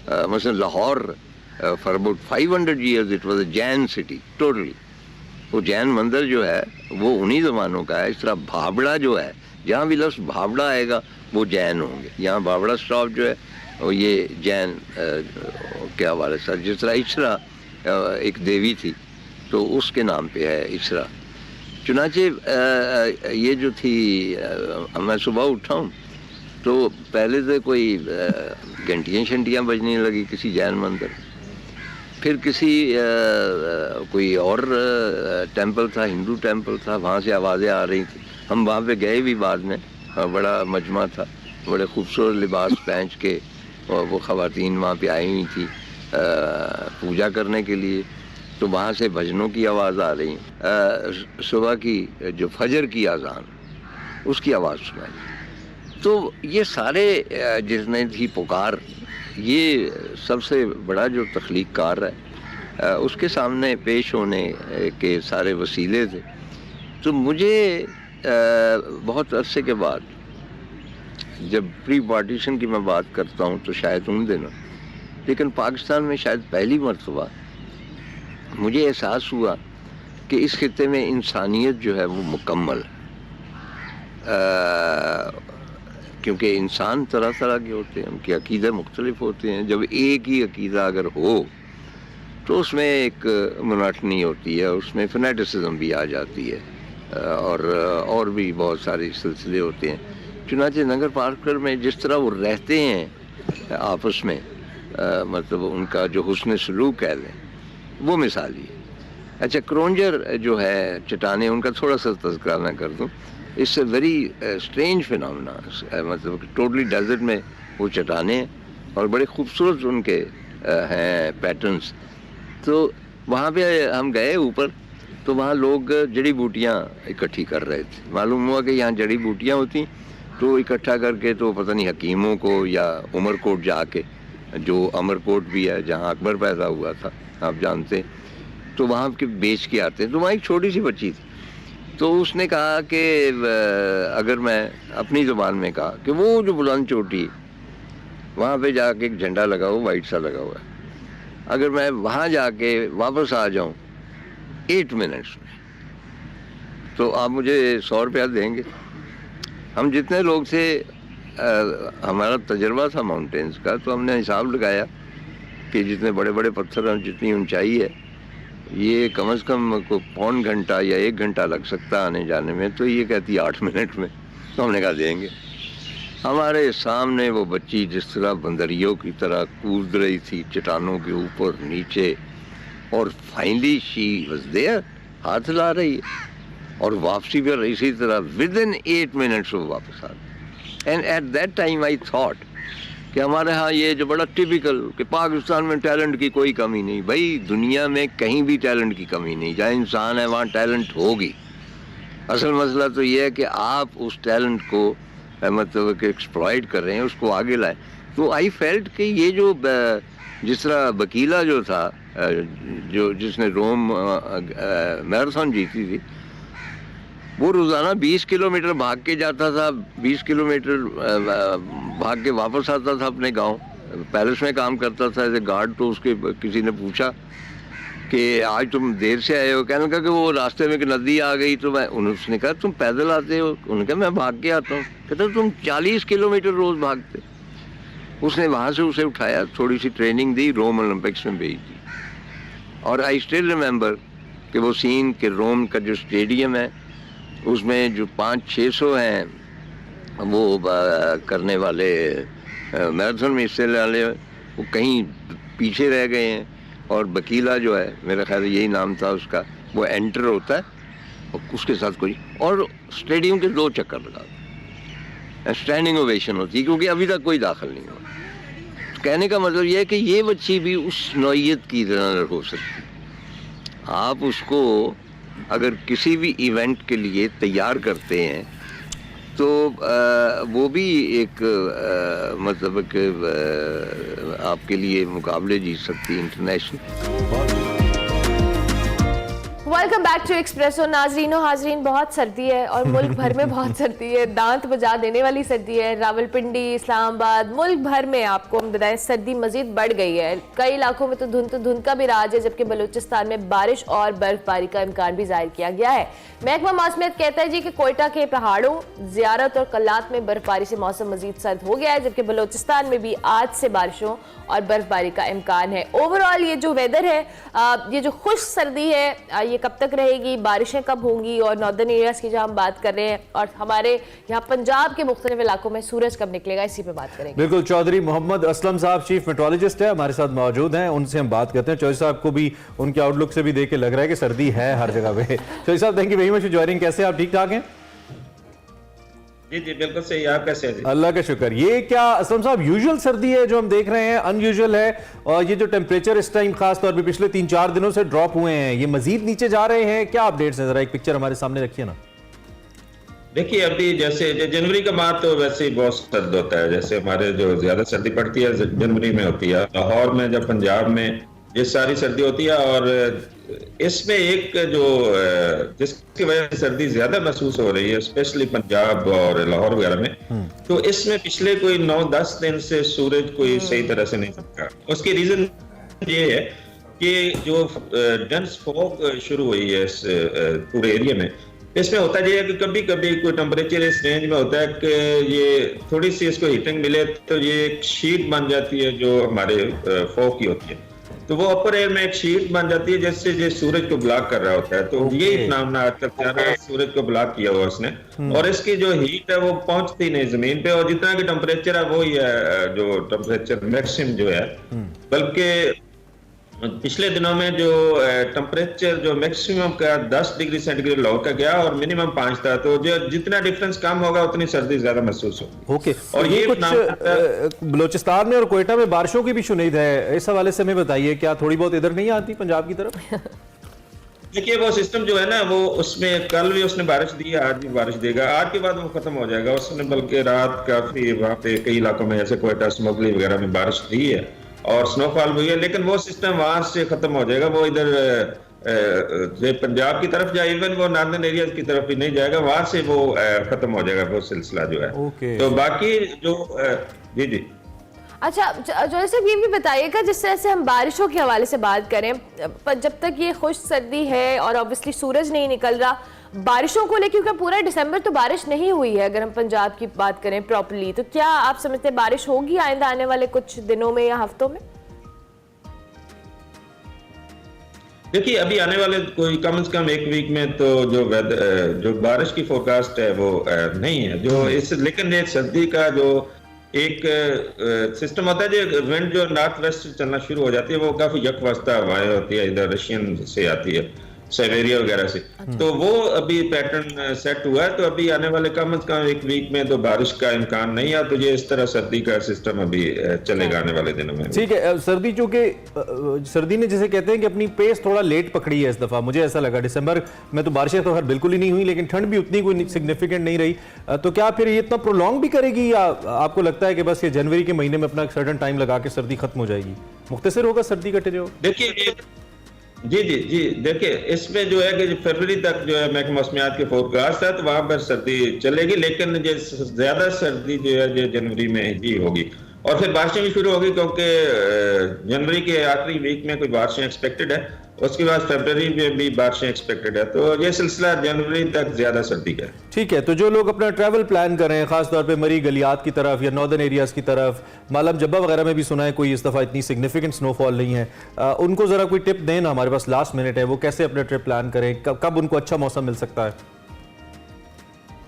है। मसलन Lahore for about 500 years it was a Jain city, totally. वो जैन मंदिर जो है वो उन्हीं ज़मानों का है। इस तरह भावड़ा जो है, जहाँ भी लफ्ज़ भावड़ा आएगा वो जैन होंगे। यहाँ भावड़ा स्टॉप जो है वो ये जैन के हवाले से, जिस तरह इचरा एक देवी थी तो उसके नाम पे है इचरा। चुनाचे ये जो थी, मैं सुबह उठा हूँ तो पहले से कोई घंटियाँ बजने लगी किसी जैन मंदिर, फिर किसी कोई और टेंपल था, हिंदू टेंपल था, वहाँ से आवाज़ें आ रही थी। हम वहाँ पे गए भी बाद में, बड़ा मजमा था, बड़े खूबसूरत लिबास पहन के, और वो ख़वातीन वहाँ पे आई हुई थी पूजा करने के लिए। तो वहाँ से भजनों की आवाज़ आ रही, सुबह की जो फजर की अज़ान उसकी आवाज़ सुनाई। तो ये सारे जिसने थी पुकार, ये सबसे बड़ा जो तख्लीक कार है, उसके सामने पेश होने के सारे वसीले थे। तो मुझे बहुत अरसे के बाद, जब प्री पार्टीशन की मैं बात करता हूँ तो शायद उन दिनों लेकिन पाकिस्तान में शायद पहली मर्तबा मुझे एहसास हुआ कि इस खित्ते में इंसानियत जो है वो मुकम्मल है। क्योंकि इंसान तरह तरह के होते हैं, उनके अकीदे मुख्तलिफ होते हैं। जब एक ही अकीदा अगर हो तो उसमें एक मोनोटनी होती है, उसमें फनेटिसिज्म भी आ जाती है, और भी बहुत सारे सिलसिले होते हैं। चुनांचे नगर पार्कर में जिस तरह वो रहते हैं आपस में, मतलब उनका जो हुस्न सलूक कह लें, वो मिसाली है। अच्छा, क्रोंजर जो है चट्टाने, उनका थोड़ा सा तज़किरा मैं कर दूं। It's a very strange phenomena, मतलब टोटली डेजर्ट में वो चट्टाने हैं और बड़े खूबसूरत उनके हैं पैटर्न्स। तो वहाँ पे हम गए ऊपर, तो वहाँ लोग जड़ी बूटियाँ इकट्ठी कर रहे थे। मालूम हुआ कि यहाँ जड़ी बूटियाँ होती, तो इकट्ठा करके तो पता नहीं हकीमों को या उमरकोट जाके, जो अमरकोट भी है जहाँ अकबर पैदा हुआ था आप जानते, तो वहाँ के बेच के आते हैं। तो वहाँ एक छोटी सी बच्ची थी, तो उसने कहा कि अगर मैं अपनी ज़ुबान में कहा कि वो जो बुलंद चोटी वहाँ पे जाके एक झंडा लगा हुआ, वाइट सा लगा हुआ है, अगर मैं वहाँ जाके वापस आ जाऊँ 8 मिनट्स में, तो आप मुझे 100 रुपया देंगे। हम जितने लोग थे, हमारा तजर्बा था माउंटेन्स का, तो हमने हिसाब लगाया कि जितने बड़े बड़े पत्थर हैं, जितनी ऊंचाई है, ये कम से कम को पौन घंटा या 1 घंटा लग सकता है आने जाने में। तो ये कहती 8 मिनट में। तो हमने कहा देंगे। हमारे सामने वो बच्ची जिस तरह बंदरियों की तरह कूद रही थी चट्टानों के ऊपर नीचे, और फाइनली शी वाज देयर, हाथ ला रही है, और वापसी पर इसी तरह विद इन 8 मिनट्स वो वापस आ गई। And at that time I thought कि हमारे यहाँ ये जो बड़ा टिपिकल कि पाकिस्तान में टैलेंट की कोई कमी नहीं। भाई दुनिया में कहीं भी टैलेंट की कमी नहीं, जहाँ इंसान है वहाँ टैलेंट होगी। असल मसला तो ये है कि आप उस टैलेंट को मतलब कि एक्सप्लॉइट कर रहे हैं, उसको आगे लाएं। तो आई फेल्ट कि ये जो जिस तरह बकीला जो था, जो जिसने रोम मैराथन जीती थी, वो रोज़ाना 20 किलोमीटर भाग के जाता था, 20 किलोमीटर भाग के वापस आता था अपने गांव। पैलेस में काम करता था एज ए गार्ड। तो उसके किसी ने पूछा कि आज तुम देर से आए हो, कहने लगा कि वो रास्ते में एक नदी आ गई, तो उसने कहा तुम पैदल आते हो? उन्होंने कहा मैं भाग के आता हूँ। कहता तुम 40 किलोमीटर रोज़ भागते। उसने वहाँ से उसे उठाया, थोड़ी सी ट्रेनिंग दी, रोम ओलंपिक्स में भेज दी। और आई स्टिल रिमेंबर कि वो सीन कि रोम का जो स्टेडियम है, उसमें जो 500-600 हैं वो करने वाले, मैराथन में हिस्से लेने वाले, वो कहीं पीछे रह गए हैं। और बकीला जो है, मेरा ख्याल यही नाम था उसका, वो एंटर होता है और उसके साथ कोई, और स्टेडियम के 2 चक्कर लगा, स्टैंडिंग ओवेशन होती है, क्योंकि अभी तक कोई दाखिल नहीं हुआ। कहने का मतलब ये है कि ये बच्ची भी उस नौइयत की तरह हो सकती। आप उसको अगर किसी भी इवेंट के लिए तैयार करते हैं, तो वो भी एक मतलब कि आपके लिए मुकाबले जीत सकती है international. Welcome back to Expresso. नाजरीनो हाजरीन, बहुत सर्दी है और मुल्क भर में बहुत सर्दी है, दांत बजा देने वाली सर्दी है। रावलपिंडी, इस्लामाबाद, मुल्क भर में आपको हम बताएं सर्दी मजीद बढ़ गई है। कई इलाकों में तो धुंध का भी राज है, जबकि बलूचिस्तान में बारिश और बर्फबारी का इम्कान भी जाहिर किया गया है। महकमा मौसमियत कहता है जी कि कोयटा के पहाड़ों, ज़ियारत और कल्लात में बर्फबारी से मौसम मजीद सर्द हो गया है, जबकि बलूचिस्तान में भी आज से बारिशों और बर्फबारी का इम्कान है। ओवरऑल ये जो वेदर है, ये जो खुश सर्दी है, ये कब तक रहेगी, बारिशें कब होंगी, और नॉर्दर्न एरियाज की जो हम बात कर रहे हैं, और हमारे यहाँ पंजाब के मुख्तलिफ इलाकों में सूरज कब निकलेगा, इसी पे बात करेंगे। बिल्कुल, चौधरी मोहम्मद असलम साहब चीफ मेट्रोलॉजिस्ट है, हमारे साथ मौजूद हैं, उनसे हम बात करते हैं। चौधरी साहब को भी उनके आउटलुक से भी देख के लग रहा है कि सर्दी है हर जगह पे। चौधरी साहब, thank you very much for joining. कैसे आप, ठीक ठाक हैं? जी जी बिल्कुल सही। आप कैसे हैं? अल्लाह का शुक्र। ये क्या असलम साहब यूजुअल सर्दी है जो हम देख रहे हैं, अनयूजुअल है? और ये जो टेम्परेचर इस टाइम खास तौर पे पिछले 3-4 दिनों से ड्रॉप हुए हैं, ये मजीद नीचे जा रहे हैं? क्या अपडेट्स हैं, जरा एक पिक्चर हमारे सामने रखिए ना। देखिए, अभी जैसे जनवरी का माह तो वैसे ही बहुत सर्द होता है। जैसे हमारे जो ज्यादा सर्दी पड़ती है जनवरी में होती है। लाहौर में, जब पंजाब में ये सारी सर्दी होती है, और इसमें एक जो जिसकी वजह से सर्दी ज्यादा महसूस हो रही है, स्पेशली पंजाब और लाहौर वगैरह में, तो इसमें पिछले कोई 9-10 दिन से सूरज कोई सही तरह से नहीं चमका। उसकी रीजन ये है कि जो डेंस फॉग शुरू हुई है इस पूरे एरिया में, इसमें होता ये है कि कभी कभी कोई टेम्परेचर इस रेंज में होता है कि ये थोड़ी सी इसको हीटिंग मिले तो ये एक शीट बन जाती है जो हमारे फॉग की होती है, तो वो अपर एयर में एक शीट बन जाती है जिससे ये सूरज को ब्लॉक कर रहा होता है। तो ये फिनोमेना आज तक चल रहा है, सूरज को ब्लॉक किया हुआ उसने, और इसकी जो हीट है वो पहुंचती नहीं जमीन पे, और जितना कि टेम्परेचर है वो ही है जो टेम्परेचर मैक्सिमम जो है, बल्कि पिछले दिनों में जो टेम्परेचर जो मैक्सिमम का 10 डिग्री सेंटीग्रेड लाहौर का गया और मिनिमम 5 था, तो जो जितना डिफरेंस कम होगा उतनी सर्दी ज्यादा महसूस होगी। ओके, और ये कुछ बलोचिस्तान में और कोयटा में बारिशों की भी शुनीद है, इस हवाले से हमें बताइए, क्या थोड़ी बहुत इधर नहीं आती पंजाब की तरफ? देखिए वो सिस्टम जो है ना, वो उसमें कल भी उसने बारिश दी है, आज भी बारिश देगा, आज के बाद वो खत्म हो जाएगा। उसने बल्कि रात काफी वहाँ पे कई इलाकों में जैसे कोयटा, स्मोगली वगैरह में बारिश दी है और स्नोफॉल भी है, लेकिन वो सिस्टम वहां से खत्म हो जाएगा, वो इधर पंजाब की तरफ जाए, इवन वो नॉर्दर्न एरियाज की तरफ भी नहीं जाएगा, वहां से वो खत्म हो जाएगा वो सिलसिला जो है। तो बाकी जो जी जी अच्छा, जो साहब ये भी बताइएगा, जिस तरह से हम बारिशों के हवाले से बात करें, पर जब तक ये खुश सर्दी है और ऑब्वियसली सूरज नहीं निकल रहा, बारिशों को लेकर, क्योंकि पूरा दिसंबर तो बारिश नहीं हुई है अगर हम पंजाब की बात करें प्रॉपर्ली, तो क्या आप समझते हैं बारिश होगी आइंदा आने वाले कुछ दिनों में या हफ्तों में? देखिए अभी आने वाले कोई कम से कम एक वीक में तो जो बारिश की फोरकास्ट है वो नहीं है जो इस, लेकिन ये सर्दी का जो एक सिस्टम होता है, जो विंड जो नॉर्थ वेस्ट चलना शुरू हो जाती है, वो काफी यकवस्ता हवाएं होती है, इधर रशियन से आती है, साइबेरिया वगैरह से, तो वो अभी पैटर्न सेट हुआ है, तो अभी आने वाले कम से कम एक वीक में तो बारिश का इम्कान नहीं है, तो ये इस तरह सर्दी का सिस्टम अभी चलेगा आने वाले दिनों में। ठीक है, सर्दी चूंकि सर्दी ने जिसे कहते हैं कि अपनी पेस थोड़ा लेट पकड़ी है इस दफा, मुझे ऐसा लगा। दिसंबर में तो बारिशें तो खैर बिल्कुल ही नहीं हुई, लेकिन ठंड भी उतनी कोई सिग्निफिकेंट नहीं रही, तो क्या फिर ये इतना प्रोलॉन्ग भी करेगी, या आपको लगता है कि बस ये जनवरी के महीने में अपना सर्टेन टाइम लगा के सर्दी खत्म हो जाएगी, मुख्तसर होगा सर्दी का टेरियो? देखिए जी देखिए इसमें जो है कि फरवरी तक जो है महकमा मौसमियात के फोरकास्ट है, तो वहां पर सर्दी चलेगी, लेकिन जो ज्यादा सर्दी जो है जो जनवरी में ही होगी, और फिर बारिशें भी शुरू होगी, क्योंकि जनवरी के आखिरी वीक में कोई बारिशें एक्सपेक्टेड है, उसके बाद फरवरी में भी बारिशें एक्सपेक्टेड है, तो ये सिलसिला जनवरी तक ज्यादा सर्दी का है। ठीक है, तो जो लोग अपना ट्रैवल प्लान कर रहे हैं, खासतौर पे मरी गलियात की तरफ या नॉर्दर्न एरियाज की तरफ, मालम जब्बा वगैरह में भी सुना है कोई इस दफा इतनी सिग्निफिकेंट स्नोफॉल नहीं है, उनको जरा कोई टिप दें ना, हमारे पास लास्ट मिनट है, वो कैसे अपना ट्रिप प्लान करें, कब उनको अच्छा मौसम मिल सकता है?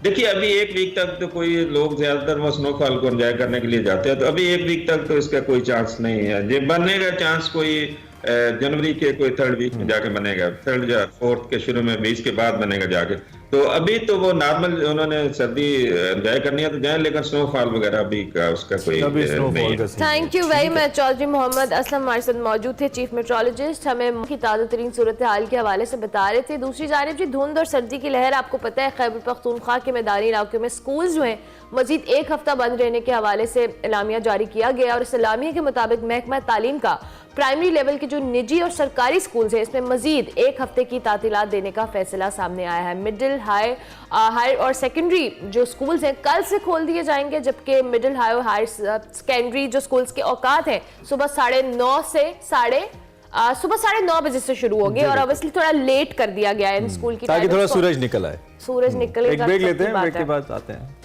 देखिए अभी एक वीक तक तो कोई लोग ज्यादातर वो स्नोफॉल को एंजॉय करने के लिए जाते हैं, तो अभी एक वीक तक तो इसका कोई चांस नहीं है, ये बनने का चांस कोई जनवरी के कोई थर्ड वीक में जाके बनेगा, थर्ड या फोर्थ के शुरू में 20 के बाद बनेगा जाके, तो अभी तो वो नॉर्मल उन्होंने सर्दी एंजॉय करनी है तो जाए, लेकिन स्नोफॉल वगैरह अभी का उसका कोई नहीं है। Thank you very much. Chaudhry Mohammad Aslam हमारे साथ मौजूद थे, चीफ मेट्रोलॉजिस्ट, हमें की ताज़ा तरीन सूरत हाल के हवाले से बता रहे थे। दूसरी जानिब जी धुंध और सर्दी की लहर, आपको पता है खैबर पख्तूनख्वा के मैदानी इलाकों में स्कूल जो हैं मजीद एक हफ्ता बंद रहने के हवाले से एलामिया जारी किया गया, और इस एलामिया के मुताबिक महकमा तालीम का प्राइमरी लेवल के जो निजी और सरकारी स्कूल हैं इसमें मजीद एक हफ्ते की तातीलात देने का फैसला सामने आया है। मिडिल हाई और सेकेंडरी जो स्कूल्स हैं कल से खोल दिए जाएंगे, जबकि मिडिल हाई और हायर सेकेंडरी जो स्कूल्स के औकात हैं सुबह 9:30 से सुबह 9:30 बजे से शुरू होंगे, और ऑब्वियसली थोड़ा लेट कर दिया गया है स्कूल की, ताकि थोड़ा सूरज निकल आए। सूरज निकले। एक ब्रेक लेते हैं, ब्रेक के बाद आते हैं।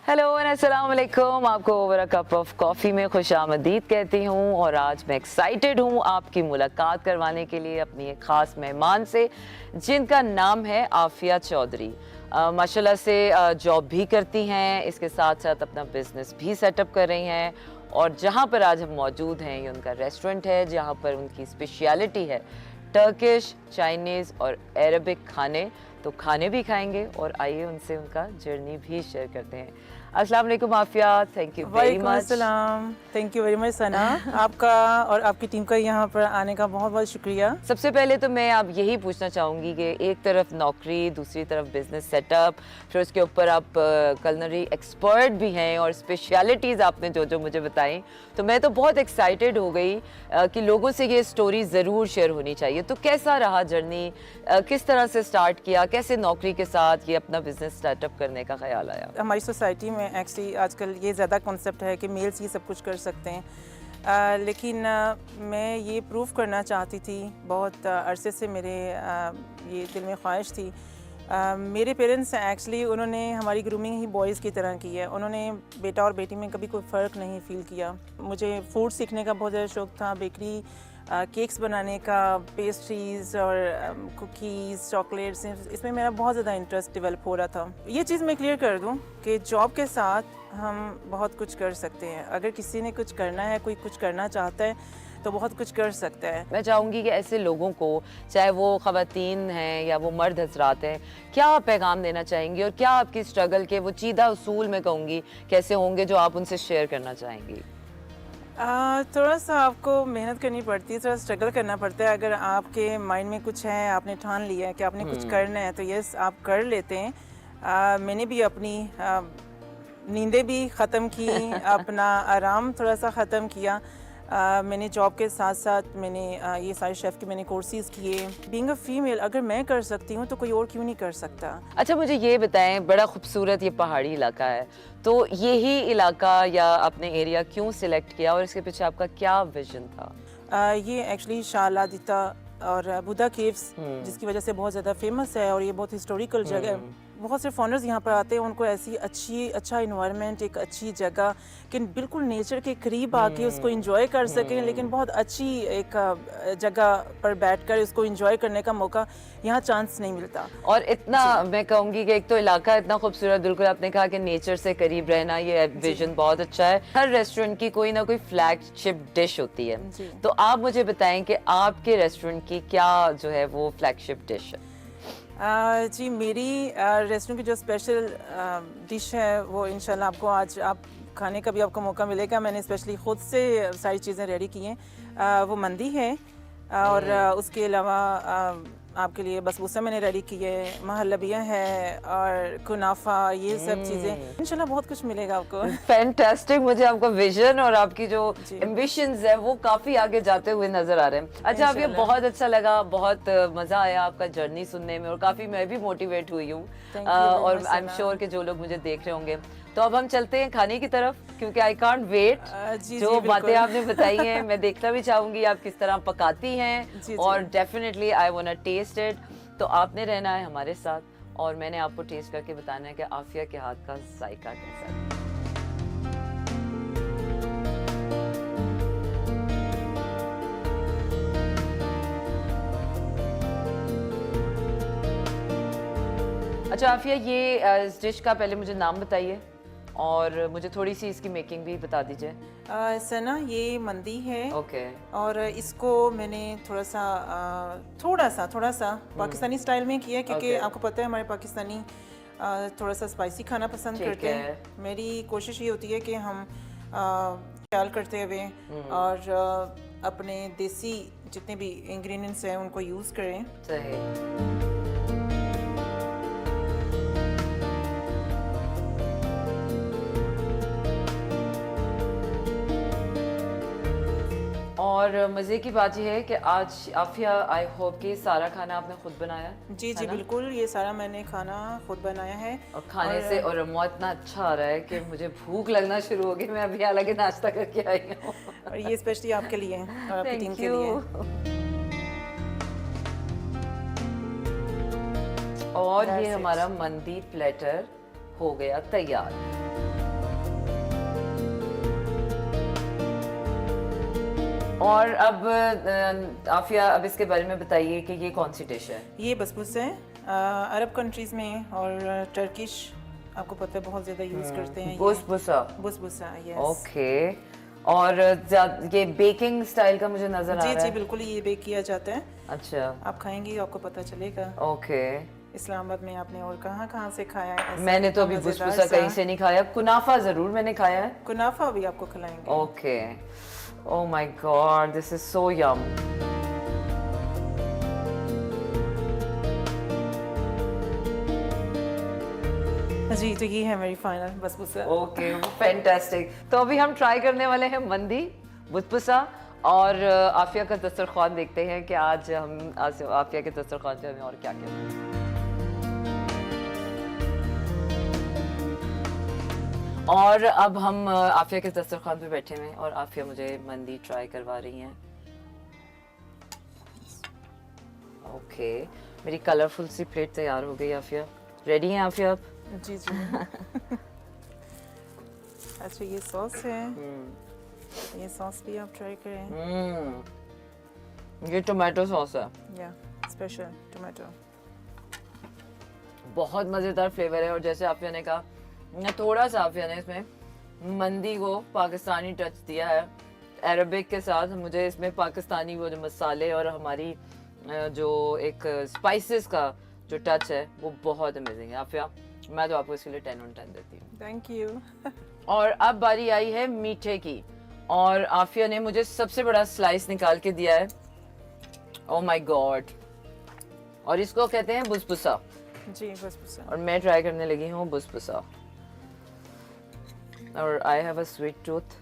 हेलो अस्सलाम वालेकुम, आपको over a cup of coffee में खुशामदीद कहती हूँ, और आज मैं एक्साइटेड हूँ आपकी मुलाकात करवाने के लिए अपनी एक ख़ास मेहमान से, जिनका नाम है आफिया चौधरी। माशाल्लाह से जॉब भी करती हैं, इसके साथ साथ अपना बिजनेस भी सेटअप कर रही हैं, और जहाँ पर आज हम मौजूद हैं ये उनका रेस्टोरेंट है, जहाँ पर उनकी स्पेशलिटी है टर्किश, चाइनीज़ और अरबिक खाने। तो खाने भी खाएंगे और आइए उनसे उनका जर्नी भी शेयर करते हैं। अस्सलाम वालेकुम आफिया, थैंक यू वेरी वालेकुम मच। अस्सलाम, thank you very much Sana. आपका और आपकी टीम का यहाँ पर आने का बहुत बहुत शुक्रिया। सबसे पहले तो मैं आप यही पूछना चाहूँगी कि एक तरफ नौकरी, दूसरी तरफ बिजनेस सेटअप, फिर उसके ऊपर आप कलनरी एक्सपर्ट भी हैं और स्पेशलिटीज़ आपने जो जो मुझे बताई, तो मैं तो बहुत एक्साइटेड हो गई कि लोगों से ये स्टोरी ज़रूर शेयर होनी चाहिए। तो कैसा रहा जर्नी, किस तरह से स्टार्ट किया, कैसे नौकरी के साथ ये अपना बिजनेस स्टार्टअप करने का ख्याल आया? हमारी सोसाइटी में एक्चुअली आजकल ये ज़्यादा कॉन्सेप्ट है कि मेल्स ही सब कुछ कर सकते हैं, लेकिन मैं ये प्रूव करना चाहती थी, बहुत अरसे से मेरे ये दिल में ख्वाहिश थी। मेरे पेरेंट्स एक्चुअली उन्होंने हमारी ग्रूमिंग ही बॉयज़ की तरह की है, उन्होंने बेटा और बेटी में कभी कोई फ़र्क नहीं फ़ील किया। मुझे फूड सीखने का बहुत ज़्यादा शौक़ था, बेकरी, केक्स बनाने का, पेस्ट्रीज़ और कुकीज़, चॉकलेट्स, इसमें मेरा बहुत ज़्यादा इंटरेस्ट डेवलप हो रहा था। ये चीज़ मैं क्लियर कर दूं कि जॉब के साथ हम बहुत कुछ कर सकते हैं। अगर किसी ने कुछ करना है, कोई कुछ करना चाहता है तो बहुत कुछ कर सकता है। मैं चाहूँगी कि ऐसे लोगों को, चाहे वो ख़वातीन हैं या वो मर्द हजरात हैं, क्या पैगाम देना चाहेंगी और क्या आपकी स्ट्रगल के वो चीदा उसूल मैं कहूँगी कैसे होंगे जो आप उनसे शेयर करना चाहेंगी? थोड़ा सा आपको मेहनत करनी पड़ती है, थोड़ा स्ट्रगल करना पड़ता है। अगर आपके माइंड में कुछ है, आपने ठान लिया है कि आपने कुछ करना है, तो यस आप कर लेते हैं। मैंने भी अपनी नींदें भी ख़त्म की, अपना आराम थोड़ा सा ख़त्म किया। मैंने जॉब के साथ साथ मैंने ये सारे शेफ़ के मैंने कोर्सेज़ किए। बीइंग अ फीमेल अगर मैं कर सकती हूँ तो कोई और क्यों नहीं कर सकता। अच्छा, मुझे ये बताएं, बड़ा खूबसूरत ये पहाड़ी इलाका है, तो यही इलाका या आपने एरिया क्यों सिलेक्ट किया और इसके पीछे आपका क्या विजन था? ये एक्चुअली शालादिता और बुद्धा केव्स जिसकी वजह से बहुत ज़्यादा फेमस है और ये बहुत हिस्टोरिकल जगह है। बहुत से फॉरेनर्स यहाँ पर आते हैं, उनको ऐसी अच्छा इन्वायरमेंट, एक अच्छी जगह कि बिल्कुल नेचर के करीब आके उसको एंजॉय कर सकें, लेकिन बहुत अच्छी एक जगह पर बैठकर उसको एंजॉय करने का मौका यहाँ चांस नहीं मिलता। और इतना मैं कहूँगी कि एक तो इलाका इतना खूबसूरत, बिल्कुल आपने कहा कि नेचर से करीब रहना, ये विजन बहुत अच्छा है। हर रेस्टोरेंट की कोई ना कोई फ्लैगशिप डिश होती है, तो आप मुझे बताएं कि आपके रेस्टोरेंट की क्या जो है वो फ्लैगशिप डिश है? जी, मेरी रेस्टोरेंट की जो स्पेशल डिश है वो इंशाल्लाह आपको आज आप खाने का भी आपको मौका मिलेगा। मैंने स्पेशली ख़ुद से सारी चीज़ें रेडी की हैं। वो मंदी है और उसके अलावा आपके लिए बसबूसा मैंने रेडी की है, महलबिया है और कुनाफा, ये सब चीज़ें इंशाल्लाह बहुत कुछ मिलेगा आपको। फैंटास्टिक, मुझे आपका विजन और आपकी जो एम्बिशंस है वो काफी आगे जाते हुए नजर आ रहे हैं। अच्छा, अब ये बहुत अच्छा लगा, बहुत मजा आया आपका जर्नी सुनने में और काफी मैं भी मोटिवेट हुई हूँ और आई एम श्योर कि जो लोग मुझे देख रहे होंगे। तो अब हम चलते हैं खाने की तरफ, क्योंकि आई कांट वेट। जो बातें आपने बताई हैं मैं देखना भी चाहूंगी आप किस तरह पकाती हैं और definitely I want to taste it. तो आपने रहना है हमारे साथ और मैंने आपको टेस्ट करके बताना है कि आफिया के हाथ का जायका कैसा है। अच्छा आफिया, ये इस डिश का पहले मुझे नाम बताइए और मुझे थोड़ी सी इसकी मेकिंग भी बता दीजिए। सना, ये मंदी है। ओके। और इसको मैंने थोड़ा सा पाकिस्तानी स्टाइल में किया, क्योंकि आपको पता है हमारे पाकिस्तानी थोड़ा सा स्पाइसी खाना पसंद करते हैं। मेरी कोशिश ये होती है कि हम ख्याल करते हुए और अपने देसी जितने भी इंग्रेडिएंट्स हैं उनको यूज़ करें। सही। और मज़े की बात यह है कि आज आफिया, आई होप कि सारा खाना आपने खुद बनाया? जी जी बिल्कुल, ये सारा मैंने खाना खुद बनाया है। और खाने से और अरोमा इतना अच्छा आ रहा है कि मुझे भूख लगना शुरू हो गई। मैं अभी हालांकि नाश्ता करके आई हूँ और ये स्पेशली आपके लिए और आपकी टीम के लिए। और ये हमारा मंदी प्लेटर हो गया तैयार। और अब आफिया, अब इसके बारे में बताइए कि ये कौन सी डिश है? ये बसबूसा है। अरब कंट्रीज में और टर्किश आपको पता है बहुत ज़्यादा यूज़ करते हैं। बुसबुसा, यस। ओके। और ये बेकिंग स्टाइल का मुझे नजर आ रहा है। जी जी बिल्कुल, ये बेक किया जाता है। अच्छा, आप खाएंगी आपको पता चलेगा। ओके। इस्लामाबाद में आपने और कहाँ से खाया है? ऐसा मैंने तो अभी मज़ेदार बुसबुसा सा कहीं से नहीं खाया, कुनाफा जरूर मैंने खाया है। कुनाफा भी आपको खिलाएंगे। Okay, oh my God, this is so yum. जी, तो ये है मेरी फाइनल बसबुसा। Okay, fantastic. तो अभी हम ट्राई करने वाले हैं मंदी, बुसबुसा और आफिया का दस्तरखान। देखते हैं कि आज हम आफिया के दस्तरखान पे हमें और क्या क्या मिला। और अब हम आफिया के दस्तरखान पे बैठे हुए हैं और आफिया मुझे मंदी ट्राई करवा रही हैं। ओके, मेरी कलरफुल सी प्लेट तैयार हो गई। आफिया रेडी हैं आफिया आप? जी जी। अच्छा, ये सॉस है, ये सॉस भी आप ट्राई करें। ये टोमेटो सॉस है, या स्पेशल टोमेटो। बहुत मज़ेदार फ्लेवर है। और जैसे आफिया ने कहा, थोड़ा सा आफिया ने इसमें मंदी को पाकिस्तानी टच दिया है। अरबिक के साथ मुझे इसमें पाकिस्तानी वो जो मसाले और हमारी जो एक स्पाइसेस का जो टच है वो बहुत अमेजिंग है। आफिया, मैं तो आपको इसके लिए 10 on 10 देती हूँ। Thank you. और अब बारी आई है मीठे की और आफिया ने मुझे सबसे बड़ा स्लाइस निकाल के दिया है। ओह माय गॉड, और इसको कहते हैं बुसबुसा। जी, बसबुसा। और मैं ट्राई करने लगी हूँ बुसबुसा। और I have a sweet tooth.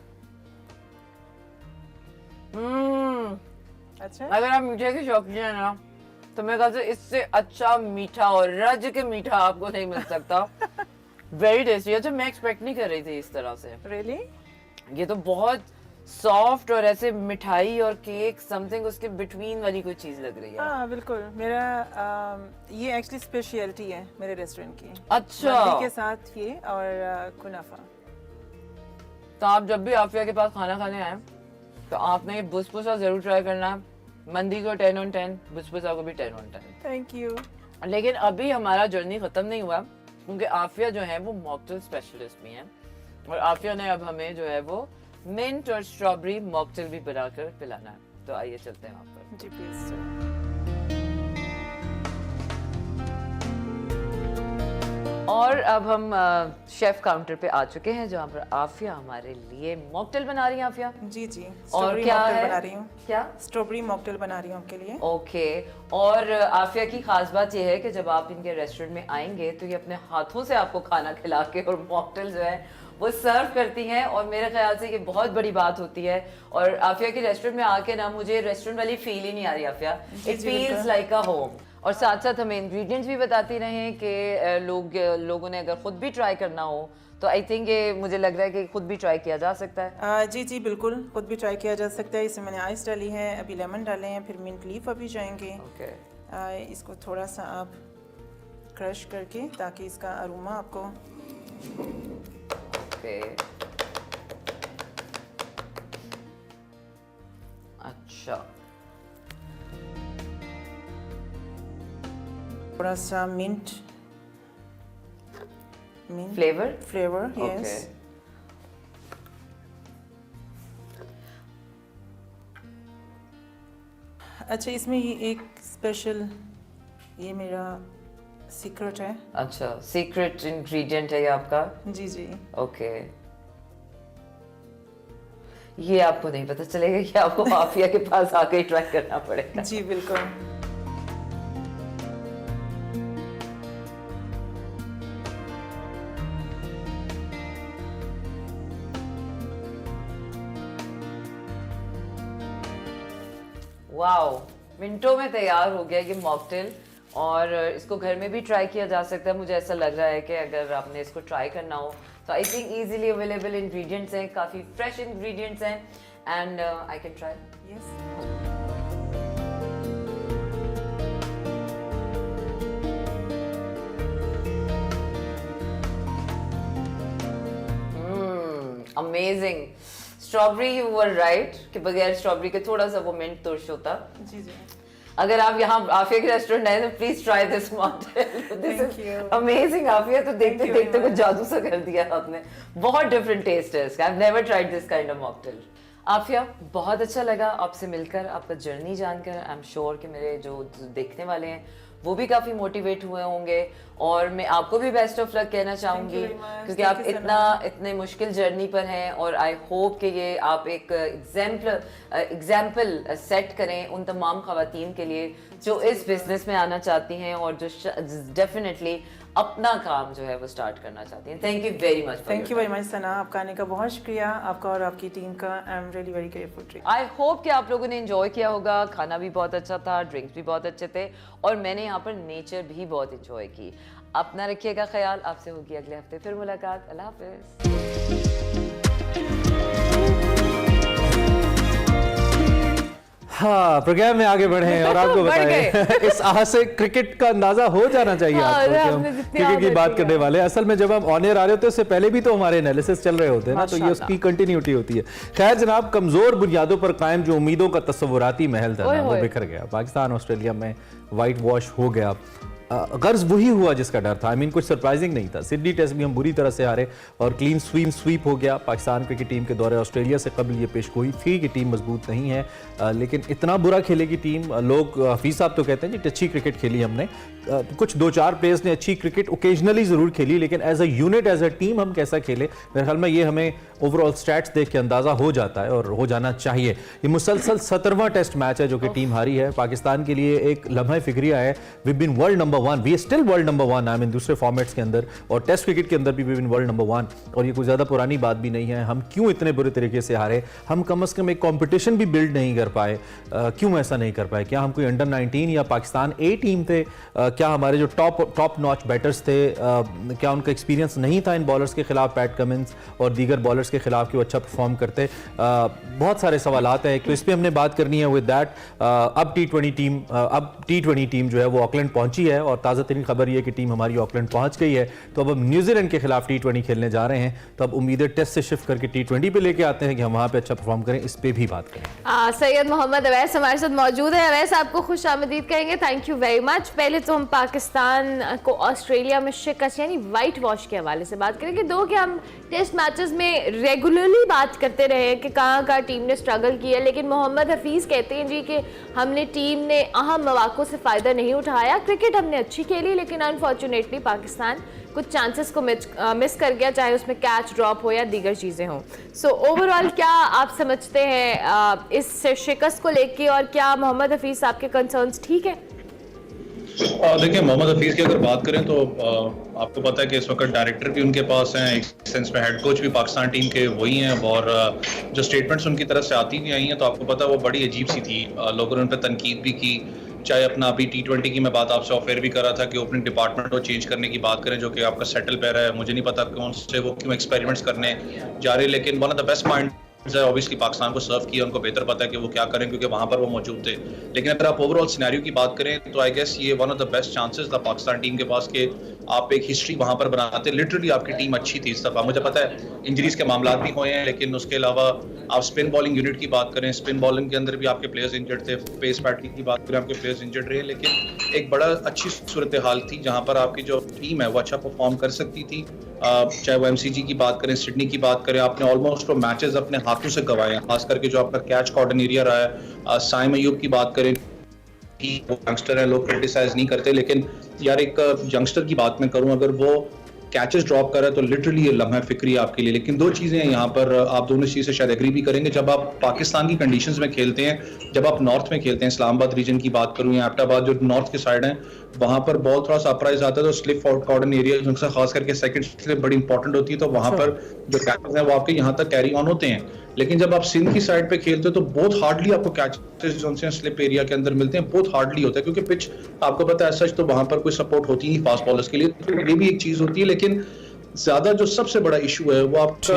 अच्छा, अगर आप मीठे के शौकीन हैं ना, तो मेरे ख्याल से इससे अच्छा मीठा और रज के मीठा आपको नहीं मिल सकता। Very tasty. अच्छा, मैं एक्सपेक्ट नहीं कर रही थी इस तरह से। रियली? ये तो बहुत सॉफ्ट और ऐसे मिठाई और केक समथिंग उसके बिटवीन वाली कोई चीज लग रही है। हाँ बिल्कुल। मेरा ये एक्चुअली स्पेशलिटी है मेरे रेस्टोरेंट की। अच्छा, मंदी के साथ ये और कुनाफा। तो आप जब भी आफिया के पास खाना खाने आए तो आपने ये बुसबुसा जरूर ट्राई करना है। मंदी को 10 on 10, बुसबुसा को भी 10 on 10। Thank you. लेकिन अभी हमारा जर्नी खत्म नहीं हुआ, क्योंकि आफिया जो है वो मॉकटेल स्पेशलिस्ट भी हैं और आफिया ने अब हमें जो है वो मिंट और स्ट्रॉबेरी मॉकटेल भी बनाकर पिलाना है। तो आइए चलते हैं वहाँ पर। जी प्लीज। और अब हम शेफ काउंटर पे आ चुके हैं जहाँ पर आफिया हमारे लिए मॉकटेल बना रही है। आफिया, जी जी, और स्ट्रॉबेरी क्या मॉकटेल है? बना रही हूँ। क्या? स्ट्रॉबेरी मॉकटेल बना रही हूँ आपके लिए। ओके। और आफिया की खास बात यह है कि जब आप इनके रेस्टोरेंट में आएंगे तो ये अपने हाथों से आपको खाना खिला के और मॉकटेल जो है वो सर्व करती हैं और मेरे ख्याल से ये बहुत बड़ी बात होती है। और आफिया के रेस्टोरेंट में आके ना मुझे रेस्टोरेंट वाली फील ही नहीं आ रही Afia. It feels like a home. और साथ साथ हमें इंग्रेडिएंट्स भी बताती रहें कि लोगों ने अगर खुद भी ट्राई करना हो तो आई थिंक ये मुझे लग रहा है कि खुद भी ट्राई किया जा सकता है। जी जी बिल्कुल, खुद भी ट्राई किया जा सकता है। इसमें मैंने आइस डाली है, अभी लेमन डाले हैं, फिर मिंट लीफ अभी जाएंगे। ओके, इसको थोड़ा सा आप क्रश करके ताकि इसका अरोमा आपको। ओके, अच्छा, थोड़ा सा मिंट फ्लेवर यस। अच्छा, इसमें ये एक स्पेशल, ये मेरा सीक्रेट है। अच्छा, सीक्रेट इंग्रेडिएंट है ये आपका? जी जी। ओके, ये आपको नहीं पता चलेगा, ये आपको आफिया के पास आके ही ट्राई करना पड़ेगा। जी बिल्कुल। वाओ, मिनटों में तैयार हो गया ये मॉकटेल और इसको घर में भी ट्राई किया जा सकता है। मुझे ऐसा लग रहा है कि अगर आपने इसको ट्राई करना हो तो I think easily available ingredients हैं, काफ़ी फ्रेश इंग्रेडिएंट्स हैं and I can try. Yes. Amazing. Strawberry, you were right कि बगैर स्ट्रॉबेरी के थोड़ा सा वो मिंट तुर्श होता। जी जी। अगर आप यहाँ आफिया के रेस्टोरेंट आए तो please try this mocktail. This is amazing Afia. तो देखते देखते कुछ जादू सा कर दिया आपने। बहुत डिफरेंट टेस्ट है इसका। I have never tried this kind of mocktail. Afia, बहुत अच्छा लगा आपसे मिलकर, आपका जर्नी जानकर। आई एम श्योर कि मेरे जो देखने वाले हैं वो भी काफ़ी मोटिवेट हुए होंगे। और मैं आपको भी बेस्ट ऑफ लक कहना चाहूँगी क्योंकि आप इतने मुश्किल जर्नी पर हैं और आई होप कि ये आप एक एग्जाम्पल सेट करें उन तमाम ख़वातीन के लिए जो इस बिज़नेस में आना चाहती हैं और जो डेफिनेटली अपना काम जो है वो स्टार्ट करना चाहती हैं। Thank you very much. Thank you very much Sana, आपका आने का बहुत शुक्रिया, आपका और आपकी टीम का। I am really very grateful. I hope कि आप लोगों ने एंजॉय किया होगा। खाना भी बहुत अच्छा था, ड्रिंक्स भी बहुत अच्छे थे और मैंने यहाँ पर नेचर भी बहुत एंजॉय की। अपना रखिएगा ख्याल, आपसे होगी अगले हफ्ते फिर मुलाकात। अल्लाह हाफिज़। हाँ, प्रोग्राम में आगे बढ़े हैं और आपको बताएं इस आह से क्रिकेट का अंदाजा हो जाना चाहिए आपको कि हम क्रिकेट की बात करने वाले हैं। असल में जब हम ऑन एयर आ रहे होते हैं उससे पहले भी तो हमारे एनालिसिस चल रहे होते हैं ना, तो ये उसकी कंटिन्यूटी होती है। खैर जनाब, कमजोर बुनियादों पर कायम जो उम्मीदों का तस्वुराती महल था वो बिखर गया। पाकिस्तान ऑस्ट्रेलिया में वाइट वॉश हो गया। गर्ज वही हुआ जिसका डर था। कुछ सरप्राइजिंग नहीं था। सिडनी टेस्ट भी हम बुरी तरह से हारे और क्लीन स्वीप हो गया। पाकिस्तान क्रिकेट टीम के दौरे ऑस्ट्रेलिया से कबल ये पेशगोई थी कि टीम मजबूत नहीं है, लेकिन इतना बुरा खेलेगी टीम। लोग हफीज साहब तो कहते हैं जी अच्छी क्रिकेट खेली हमने, कुछ 2-4 प्लेयर्स ने अच्छी क्रिकेट ओकेजनली जरूर खेली, लेकिन as a unit as a team हम कैसा खेले, मेरे ख्याल में ये हमें ओवरऑल स्टैट्स देख के अंदाजा हो जाता है और हो जाना चाहिए। ये मुसलसल 17वां टेस्ट मैच है जो कि टीम हारी है। पाकिस्तान के लिए एक लम्हा फिक्रिया है। We been world number 1, we still world number 1। I mean दूसरे फॉर्मेट्स के अंदर और टेस्ट क्रिकेट के अंदर भी वी बीन वर्ल्ड नंबर 1 और ये कोई ज्यादा पुरानी बात भी नहीं है। हम क्यों इतने बुरे तरीके से हारे? हम कम से कम एक कॉम्पिटिशन भी बिल्ड नहीं कर पाए। क्यों ऐसा नहीं कर पाए? क्या हम कोई अंडर 19 या पाकिस्तान ए टीम थे? क्या हमारे जो टॉप नॉच बैटर्स थे, क्या उनका एक्सपीरियंस नहीं था इन बॉलर्स के खिलाफ, पैट कमिंस और दीगर बॉलर्स के खिलाफ कि वो अच्छा परफॉर्म करते? बहुत सारे सवालात हैं, तो इस पर हमने बात करनी है। विद दैट अब टी20 टीम जो है वो ऑकलैंड पहुंची है और ताज़ा तरीन खबर ये कि टीम हमारी ऑकलैंड पहुंच गई है। तो अब हम न्यूजीलैंड के खिलाफ टी20 खेलने जा रहे हैं, तो अब उम्मीदें टेस्ट से शिफ्ट करके टी20 पे लेके आते हैं कि हम वहाँ पे अच्छा परफॉर्म करें। इस पे भी बात करें। सैयद मोहम्मद अवैस हमारे साथ मौजूद है। अवैस, आपको खुश आमदीद कहेंगे, थैंक यू वेरी मच। पहले तो हम पाकिस्तान को ऑस्ट्रेलिया में शिकस्त यानी वाइट वॉश के हवाले से बात करेंगे। दो कि हम टेस्ट मैचेस में रेगुलरली बात करते रहे हैं कि कहाँ टीम ने स्ट्रगल किया, लेकिन मोहम्मद हफीज़ कहते हैं जी कि हमने टीम ने अहम मौक़ों से फ़ायदा नहीं उठाया। क्रिकेट हमने अच्छी खेली, लेकिन अनफॉर्चुनेटली पाकिस्तान कुछ चांसेस को मिस कर गया, चाहे उसमें कैच ड्रॉप हो या दीगर चीज़ें हों। सो ओवरऑल क्या आप समझते हैं इस शिकस्त को लेके, और क्या मोहम्मद हफीज़ साहब के कंसर्न्स ठीक है? देखिए, मोहम्मद हफीज़ की अगर बात करें तो आपको पता है कि इस वक्त डायरेक्टर भी उनके पास हैं, एक सेंस में हेड कोच भी पाकिस्तान टीम के वही हैं और जो स्टेटमेंट्स उनकी तरफ से आती भी आई हैं तो आपको पता है वो बड़ी अजीब सी थी। लोगों ने उन पर तनकीद भी की, चाहे अपना अभी टी20 की मैं बात आपसे ऑफेयर भी कर रहा था कि ओपनिंग डिपार्टमेंट को चेंज करने की बात करें जो कि आपका सेटल पे रहा है। मुझे नहीं पता कौन से वो क्यों एक्सपेरिमेंट्स करने जा रहे, लेकिन one of the best point obviously Pakistan को सर्व किया, उनको बेहतर पता है कि वो क्या करें क्योंकि वहां पर वो मौजूद थे। लेकिन अगर आप ओवरऑल सिनेरियो की बात करें तो आई गेस ये one of the best chances था पाकिस्तान टीम के पास कि आप एक हिस्ट्री वहां पर बनाते। लिटरली आपकी टीम अच्छी थी इस दफा। मुझे पता है इंजरीज के मामला भी हुए हैं, लेकिन उसके अलावा आप स्पिन बॉलिंग यूनिट की बात करें, स्पिन बॉलिंग के अंदर भी आपके प्लेयर्स इंजर्ड थे। पेस बैटिंग की बात करें, आपके प्लेयर्स इंजर्ड रहे, लेकिन एक बड़ा अच्छी सूरत हाल थी जहां पर आपकी जो टीम है वो अच्छा परफॉर्म कर सकती थी। चाहे वो MCG की बात करें, सिडनी की बात करें, आपने ऑलमोस्ट वो मैचेस अपने हाथों से गंवाए हैं, खास करके जो आपका कैच कॉर्डन एरिया रहा है। साइम अयूब की बात करें, वो यंगस्टर है, लोग क्रिटिसाइज नहीं करते, लेकिन यार एक यंगस्टर की बात मैं करूं, अगर वो कैचेस ड्रॉप कर रहा है तो लिटरली ये लम्हा फिक्री आपके लिए। लेकिन दो चीज़ें हैं यहाँ पर, आप दोनों चीज़ से शायद एग्री भी करेंगे। जब आप पाकिस्तान की कंडीशंस में खेलते हैं, जब आप नॉर्थ में खेलते हैं, इस्लामाबाद रीजन की बात करूँ या एबटाबाद जो नॉर्थ के साइड है, वहाँ पर बॉल थोड़ा सा अपराइज आता है तो स्लिप कॉर्डन एरिया खास करके सेकंड स्लिप बड़ी इंपॉर्टेंट होती है, तो वहाँ पर जो कैचेस हैं वो आपके यहाँ तक कैरी ऑन होते हैं। लेकिन जब आप सिंध की साइड पे खेलते हो तो बहुत हार्डली आपको कैचेस जो से स्लिप एरिया के अंदर मिलते हैं, बहुत हार्डली होता है क्योंकि पिच आपको पता है सच तो वहाँ पर कोई सपोर्ट होती नहीं फास्ट बॉलर्स के लिए, तो ये भी एक चीज़ होती है। लेकिन ज्यादा जो सबसे बड़ा इशू है वो आपका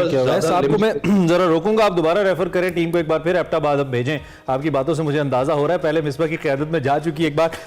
आपको मैं जरा रोकूंगा, आप दोबारा रेफर करें टीम को एक बार फिर एबटाबाद अब भेजें। आपकी बातों से मुझे अंदाजा हो रहा है, पहले मिसबा की क़यादत में जा चुकी एक बार।